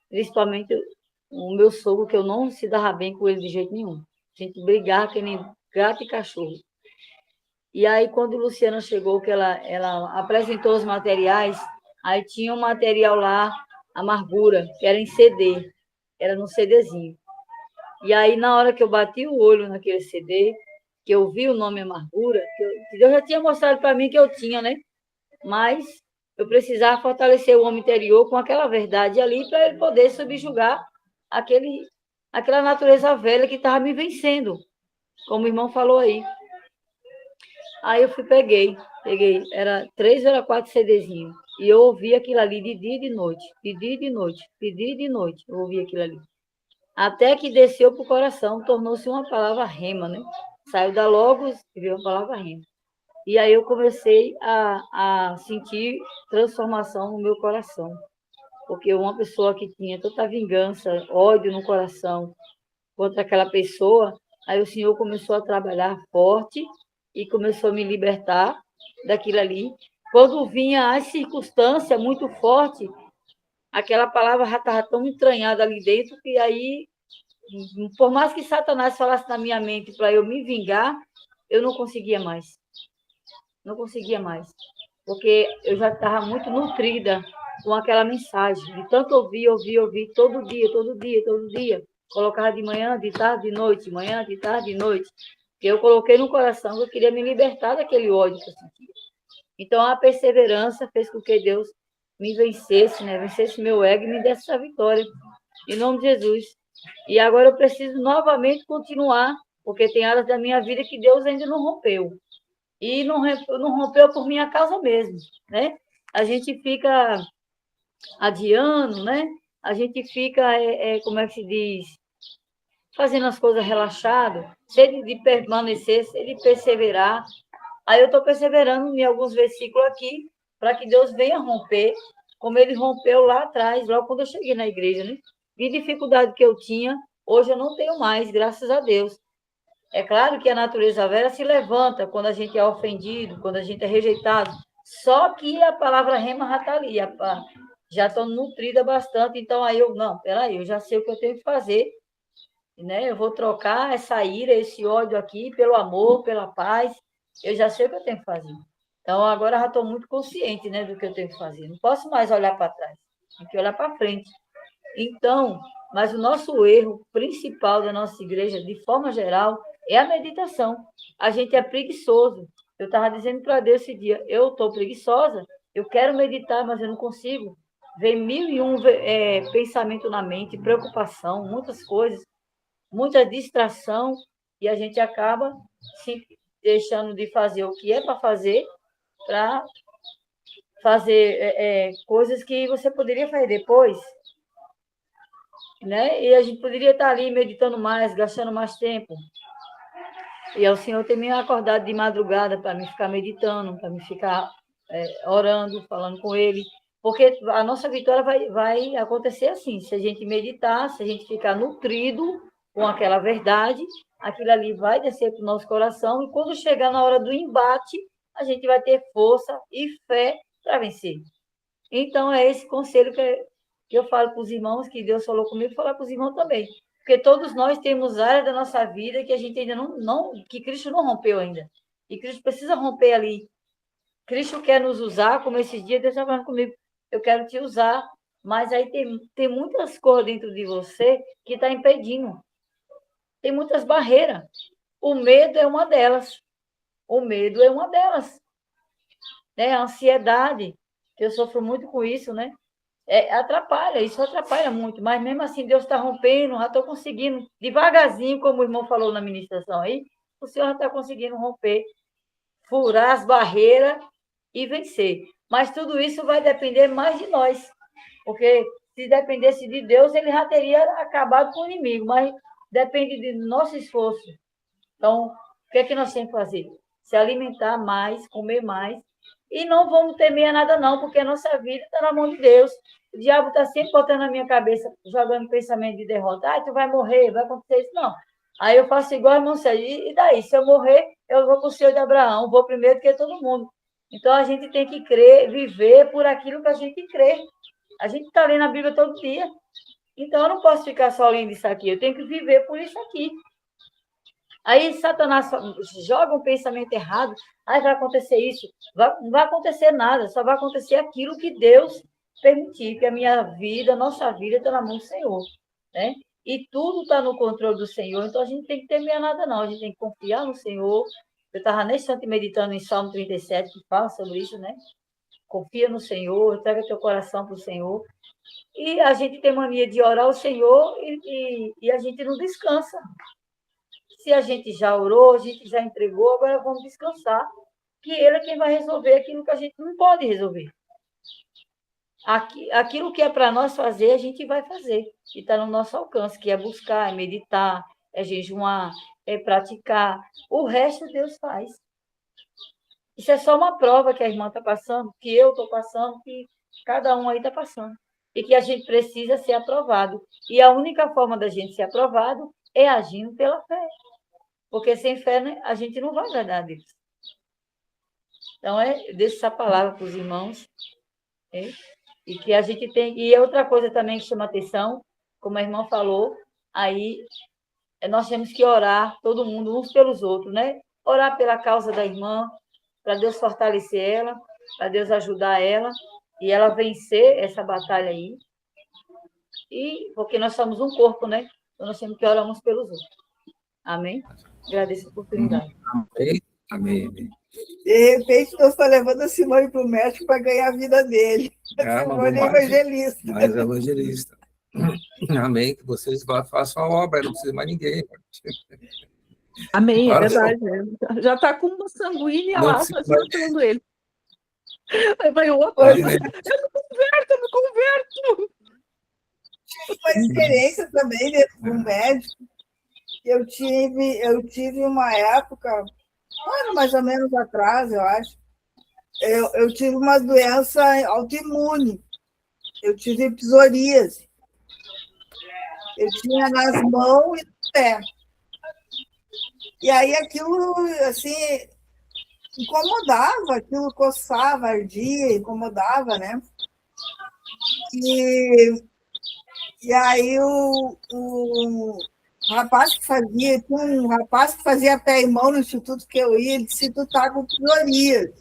Speaker 5: Principalmente o meu sogro, que eu não se dava bem com ele de jeito nenhum. A gente brigava que nem gato e cachorro. E aí, quando Luciana chegou, que ela apresentou os materiais, aí tinha um material lá, Amargura, que era em CD, era no CDzinho. E aí, na hora que eu bati o olho naquele CD, que eu vi o nome Amargura, que Deus já tinha mostrado para mim que eu tinha, né? Mas eu precisava fortalecer o homem interior com aquela verdade ali para ele poder subjugar aquela natureza velha que estava me vencendo, como o irmão falou aí. Aí eu peguei, era 3 ou era 4 CDzinhos, e eu ouvi aquilo ali de dia e de noite, de dia e de noite, de dia e de noite, eu ouvi aquilo ali. Até que desceu para o coração, tornou-se uma palavra rema, né? Saiu da Logos e veio uma palavra rema. E aí eu comecei a sentir transformação no meu coração, porque uma pessoa que tinha tanta vingança, ódio no coração contra aquela pessoa, aí o Senhor começou a trabalhar forte e começou a me libertar daquilo ali. Quando vinha as circunstâncias muito fortes, aquela palavra já estava tão entranhada ali dentro que aí, por mais que Satanás falasse na minha mente para eu me vingar, eu não conseguia mais. Não conseguia mais. Porque eu já estava muito nutrida com aquela mensagem. De tanto ouvir, todo dia. Colocava de manhã, de tarde, de noite, manhã, de tarde, de noite. Que eu coloquei no coração que eu queria me libertar daquele ódio que eu sentia. Então, a perseverança fez com que Deus me vencesse, né? Vencesse meu ego e me desse essa vitória. Em nome de Jesus. E agora eu preciso novamente continuar, porque tem áreas da minha vida que Deus ainda não rompeu. E não rompeu por minha causa mesmo, né? A gente fica adiando, né? A gente fica, como é que se diz? Fazendo as coisas relaxado, sem de permanecer, sem de perseverar. Aí eu estou perseverando em alguns versículos aqui, para que Deus venha romper, como ele rompeu lá atrás, logo quando eu cheguei na igreja, né? E dificuldade que eu tinha, hoje eu não tenho mais, graças a Deus. É claro que a natureza velha se levanta quando a gente é ofendido, quando a gente é rejeitado. Só que a palavra rema já está ali, já estou nutrida bastante. Então, aí peraí, eu já sei o que eu tenho que fazer né? Eu vou trocar essa ira, esse ódio aqui pelo amor, pela paz. Eu já sei o que eu tenho que fazer. Então, agora eu já estou muito consciente, né, do que eu tenho que fazer. Não posso mais olhar para trás, tem que olhar para frente. Então, mas o nosso erro principal da nossa igreja, de forma geral, é a meditação. A gente é preguiçoso. Eu estava dizendo para Deus esse dia, eu estou preguiçosa, eu quero meditar, mas eu não consigo. Vem 1001 pensamento na mente, preocupação, muitas coisas, muita distração, e a gente acaba se deixando de fazer o que é para fazer coisas que você poderia fazer depois, né? E a gente poderia estar ali meditando mais, gastando mais tempo. E o Senhor tem me acordado de madrugada para me ficar meditando, para me ficar orando, falando com Ele, porque a nossa vitória vai acontecer assim, se a gente meditar, se a gente ficar nutrido com aquela verdade, aquilo ali vai descer para o nosso coração, e quando chegar na hora do embate, a gente vai ter força e fé para vencer. Então, é esse conselho que eu falo para os irmãos, que Deus falou comigo, falar para os irmãos também. Porque todos nós temos áreas da nossa vida que a gente ainda que Cristo não rompeu ainda. E Cristo precisa romper ali. Cristo quer nos usar, como esses dias Deus está falando comigo, eu quero te usar, mas aí tem muitas coisas dentro de você que está impedindo. Tem muitas barreiras. O medo é uma delas. O medo é uma delas. Né? A ansiedade, que eu sofro muito com isso, né? Isso atrapalha muito, mas mesmo assim Deus está rompendo, já estou conseguindo, devagarzinho, como o irmão falou na ministração aí, o Senhor já está conseguindo romper, furar as barreiras e vencer. Mas tudo isso vai depender mais de nós, porque se dependesse de Deus, ele já teria acabado com o inimigo, mas depende do nosso esforço. Então, o que é que nós temos que fazer? Se alimentar mais, comer mais, e não vamos temer a nada não, porque a nossa vida está na mão de Deus. O diabo está sempre botando na minha cabeça, jogando pensamento de derrota. Tu vai morrer, vai acontecer isso. Não. Aí eu faço igual a irmão Sérgio. E daí? Se eu morrer, eu vou para o Senhor de Abraão, vou primeiro que todo mundo. Então, a gente tem que crer, viver por aquilo que a gente crê. A gente está lendo a Bíblia todo dia. Então, eu não posso ficar só lendo isso aqui. Eu tenho que viver por isso aqui. Aí Satanás joga um pensamento errado, aí vai acontecer isso, não vai acontecer nada, só vai acontecer aquilo que Deus permitir, que a minha vida, a nossa vida está na mão do Senhor, né? E tudo está no controle do Senhor, então a gente tem que temer nada não, a gente tem que confiar no Senhor. Eu estava nesse instante meditando em Salmo 37, que fala sobre isso, né? Confia no Senhor, entrega teu coração para o Senhor. E a gente tem mania de orar ao Senhor e a gente não descansa. Se a gente já orou, a gente já entregou, agora vamos descansar, que Ele é quem vai resolver aquilo que a gente não pode resolver. Aquilo que é para nós fazer, a gente vai fazer, e está no nosso alcance, que é buscar, é meditar, é jejuar, é praticar. O resto Deus faz. Isso é só uma prova que a irmã está passando, que eu estou passando, que cada um aí está passando. E que a gente precisa ser aprovado. E a única forma da gente ser aprovado é agindo pela fé. Porque sem fé, né, a gente não vai agradar a Deus. Então, deixo essa palavra para os irmãos. E que a gente tem. E outra coisa também que chama atenção, como a irmã falou, aí nós temos que orar, todo mundo, uns pelos outros, né? Orar pela causa da irmã, para Deus fortalecer ela, para Deus ajudar ela, e ela vencer essa batalha aí. E porque nós somos um corpo, né? Então, nós temos que orar uns pelos outros. Amém? Agradeço a oportunidade.
Speaker 1: Amém.
Speaker 3: De repente, Deus está levando a Simone para o médico para ganhar a vida dele. Simone é evangelista.
Speaker 1: Mais evangelista. Amém. Que vocês façam a obra, não precisa mais ninguém.
Speaker 4: Amém, é verdade. Já está com uma sanguínea lá, ajudando ele. Aí vai outra. Eu me converto.
Speaker 3: Tive uma experiência também dentro do médico. Eu tive uma época, um ano mais ou menos atrás, eu acho, eu tive uma doença autoimune. Eu tive psoríase. Eu tinha nas mãos e no pé. E aí aquilo, assim, incomodava, aquilo coçava, ardia, incomodava, né? E aí o tinha um rapaz que fazia pé e mão no instituto que eu ia, ele disse, tu tá com psoríase.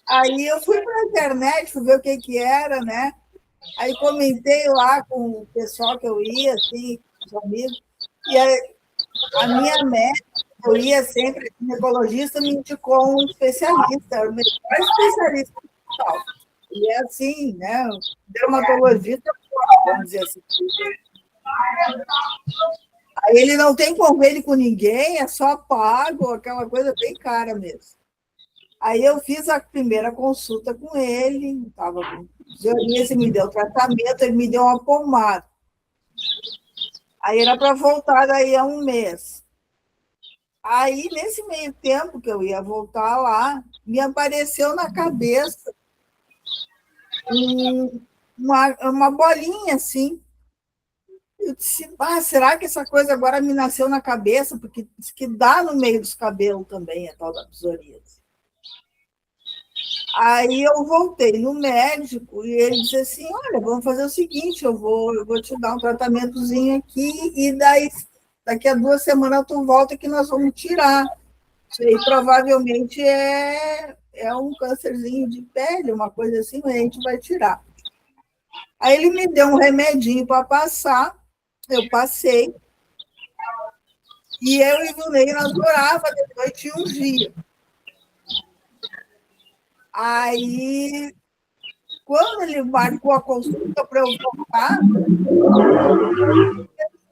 Speaker 3: Aí eu fui para a internet, fui ver o que era, né? Aí comentei lá com o pessoal que eu ia, assim, os amigos, e a minha médica, eu ia sempre, a ginecologista me indicou um especialista, era o melhor especialista do hospital. E é assim, né? Dermatologista, vamos dizer assim. Aí ele não tem convênio com ninguém, é só pago, aquela coisa bem cara mesmo. Aí eu fiz a primeira consulta com ele, estava com psoríase, me deu tratamento, ele me deu uma pomada. Aí era para voltar daí a um mês. Aí, nesse meio tempo que eu ia voltar lá, me apareceu na cabeça uma bolinha assim. Eu disse, será que essa coisa agora me nasceu na cabeça? Porque diz que dá no meio dos cabelos também, a tal da psoríase. Aí eu voltei no médico e ele disse assim, olha, vamos fazer o seguinte, eu vou te dar um tratamentozinho aqui e daí, daqui a 2 semanas tu volta que nós vamos tirar. Isso aí provavelmente é um câncerzinho de pele, uma coisa assim, a gente vai tirar. Aí ele me deu um remedinho para passar, eu passei, e eu e o Ney, nós orava de noite e um dia. Aí, quando ele marcou a consulta para eu voltar,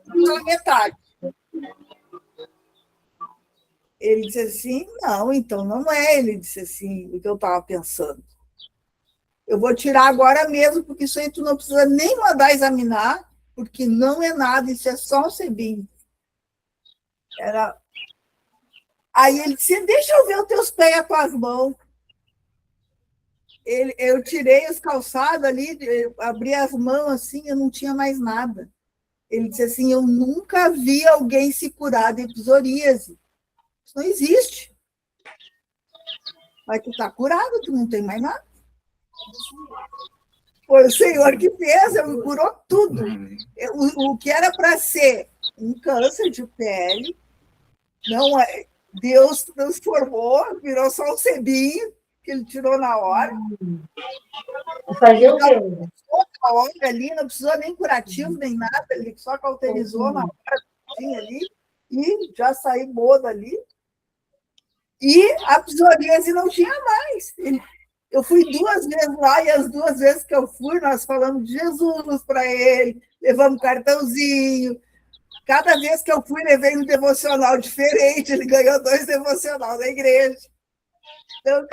Speaker 3: pela metade. Ele disse assim, não, então não é. Ele disse assim, o que eu estava pensando. Eu vou tirar agora mesmo, porque isso aí tu não precisa nem mandar examinar, porque não é nada, isso é só um sebinho. Aí ele disse, deixa eu ver os teus pés e as tuas mãos. Eu tirei os calçados ali, abri as mãos assim, eu não tinha mais nada. Ele disse assim, eu nunca vi alguém se curar de psoríase. Isso não existe. Mas tu está curado, tu não tem mais nada. Foi o Senhor que fez, ele me curou tudo. O que era para ser um câncer de pele, não é, Deus transformou, virou só um sebinho, que ele tirou na hora.
Speaker 5: Fazer o quê?
Speaker 3: Na hora ali, não precisou nem curativo, nem nada, ele só cauterizou na hora ali, e já saí boa dali. E a psoríase não tinha mais. Eu fui 2 vezes lá, e as 2 vezes que eu fui, nós falamos de Jesus para ele, levamos cartãozinho. Cada vez que eu fui, levei um devocional diferente, ele ganhou 2 devocionais da igreja. Então,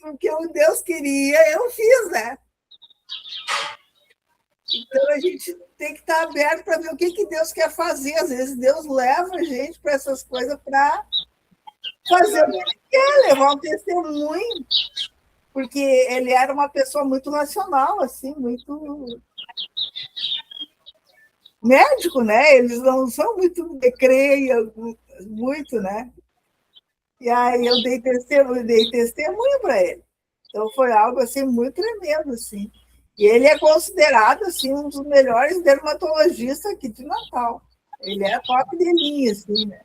Speaker 3: o que Deus queria, eu fiz, né? Então, a gente tem que estar aberto para ver o que Deus quer fazer. Às vezes, Deus leva a gente para essas coisas para fazer o que ele quer, levar um testemunho. Porque ele era uma pessoa muito racional, assim, muito médico, né? Eles não são muito de creia, muito, né? E aí eu dei testemunho para ele. Então foi algo assim muito tremendo, assim. E ele é considerado assim um dos melhores dermatologistas aqui de Natal. Ele é top de linha, assim, né?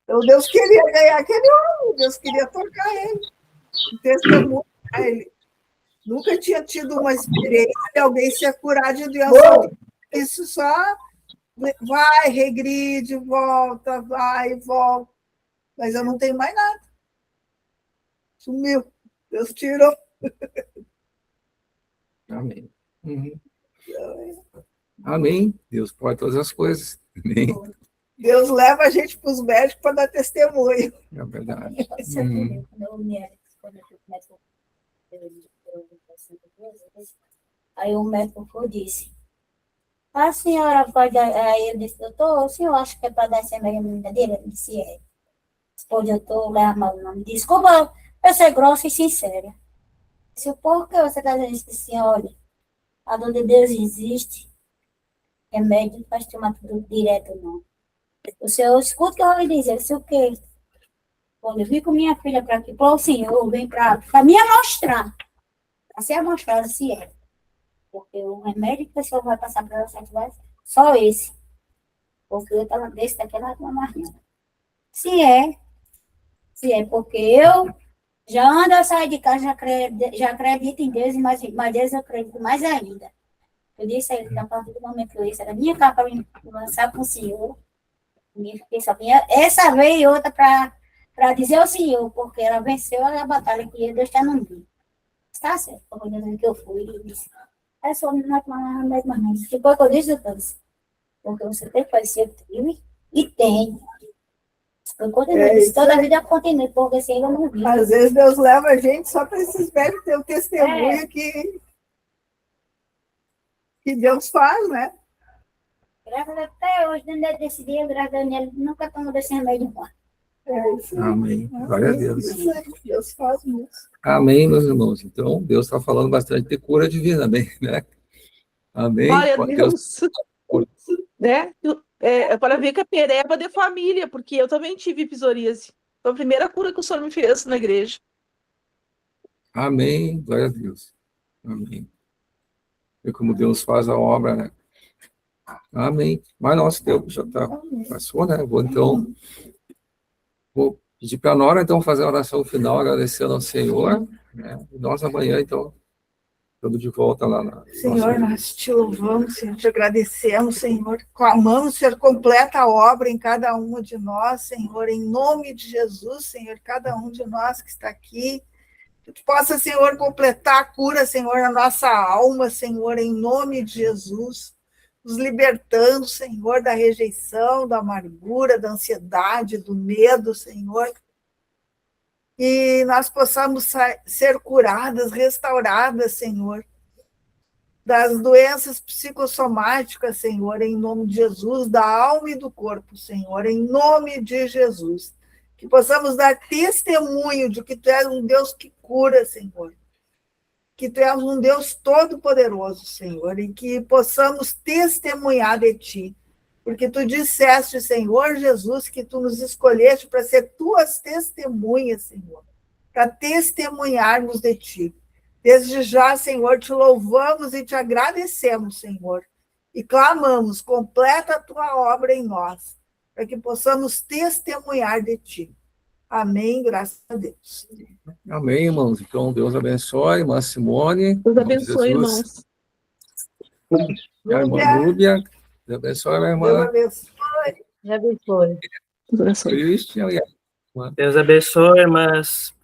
Speaker 3: Então Deus queria ganhar aquele homem, Deus queria tocar ele. Um testemunho para ele. Nunca tinha tido uma experiência de alguém se curar de doença. Isso só vai, regride, volta, vai e volta. Mas eu não tenho mais nada. Sumiu. Deus tirou.
Speaker 1: Amém. Amém. Deus pode todas as coisas. Amém.
Speaker 3: Deus leva a gente para os médicos para dar testemunho.
Speaker 1: É verdade.
Speaker 7: Aí o médico foi e disse, a senhora pode... Aí ele disse, doutor, o senhor acha que é para dar essa menina dele? Ele disse, é. O doutor leva mal o nome. Desculpa eu ser grossa e sincera. Se o porco que você está dizendo isso, assim, olha, aonde Deus existe, remédio não faz tomar tudo direto, não. O senhor escuta o que eu vou lhe dizer, se o quê? Quando eu vim com minha filha para aqui, falou, senhor, vem para me mostrar. Para ser amostrado se é. Porque o remédio que o senhor vai passar para você vai só esse. porque eu estava desse daquela marrinha. Se é porque eu já ando a sair de casa, já acredito em Deus, mas Deus eu acredito mais ainda. Eu disse a ele que a partir do momento que eu ia, era minha capa para me lançar para o Senhor, eu só tinha essa vez e outra para dizer ao Senhor, porque ela venceu a batalha que Deus está no meio. Está certo, porque Deus que eu fui e disse, é só não é mais não. Depois que eu disse, Deus, porque você tem que fazer trilho e tem. Eu continuo, disse, toda a vida eu continuo, porque se eu não vi.
Speaker 3: Às vezes Deus leva a gente só para esses velhos ter o testemunho que Deus faz, né?
Speaker 7: Graças até hoje, desse dia, graças a Deus, nunca estamos descendo meio de quarto.
Speaker 3: É isso aí.
Speaker 1: Amém. Glória a Deus.
Speaker 3: Isso aí, Deus faz isso.
Speaker 1: Amém, meus irmãos. Então, Deus está falando bastante de cura divina, amém, né? Amém.
Speaker 4: Glória a
Speaker 1: Deus.
Speaker 4: Deus. Né? Para ver que a pereba de família, porque eu também tive psoríase. Foi a primeira cura que o Senhor me fez na igreja.
Speaker 1: Amém. Glória a Deus. Amém. E como Deus faz a obra, né? Amém. Mas nosso tempo já passou, né? Vou pedir para a Nora, então, fazer a oração final, agradecendo ao Senhor, né? E nós amanhã, então, estamos de volta lá na
Speaker 3: Senhor, nós te louvamos, Senhor, te agradecemos, Senhor, clamamos, Senhor, completa a obra em cada um de nós, Senhor, em nome de Jesus, Senhor, cada um de nós que está aqui, que tu possa, Senhor, completar a cura, Senhor, na nossa alma, Senhor, em nome de Jesus, nos libertando, Senhor, da rejeição, da amargura, da ansiedade, do medo, Senhor, e nós possamos ser curadas, restauradas, Senhor, das doenças psicossomáticas, Senhor, em nome de Jesus, da alma e do corpo, Senhor, em nome de Jesus. Que possamos dar testemunho de que Tu és um Deus que cura, Senhor. Que Tu és um Deus todo-poderoso, Senhor, e que possamos testemunhar de Ti. Porque Tu disseste, Senhor Jesus, que Tu nos escolheste para ser Tuas testemunhas, Senhor, para testemunharmos de Ti. Desde já, Senhor, te louvamos e te agradecemos, Senhor, e clamamos, completa a tua obra em nós, para que possamos testemunhar de ti. Amém, graças a Deus.
Speaker 1: Amém, irmãos. Então, Deus abençoe, irmã Simone.
Speaker 4: Deus abençoe, irmãos.
Speaker 1: A irmã Núbia. Deus abençoe, minha irmã.
Speaker 3: Deus abençoe.
Speaker 5: Já abençoe.
Speaker 4: Deus abençoe.
Speaker 1: Cristian e a irmã
Speaker 2: Deus abençoe, mas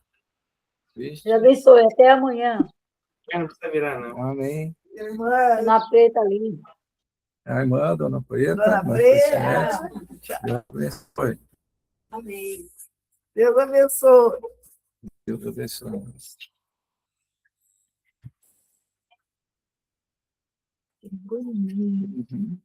Speaker 1: Cristian.
Speaker 5: Já abençoe. Até amanhã.
Speaker 2: não precisa virar, não.
Speaker 1: Amém.
Speaker 3: Irmã
Speaker 5: Na preta ali.
Speaker 1: A irmã Dona Preta.
Speaker 3: Dona
Speaker 1: irmã
Speaker 3: Preta.
Speaker 1: Cristiane. Deus abençoe.
Speaker 3: Amém. Deus abençoe.
Speaker 1: Deus abençoe. Uhum.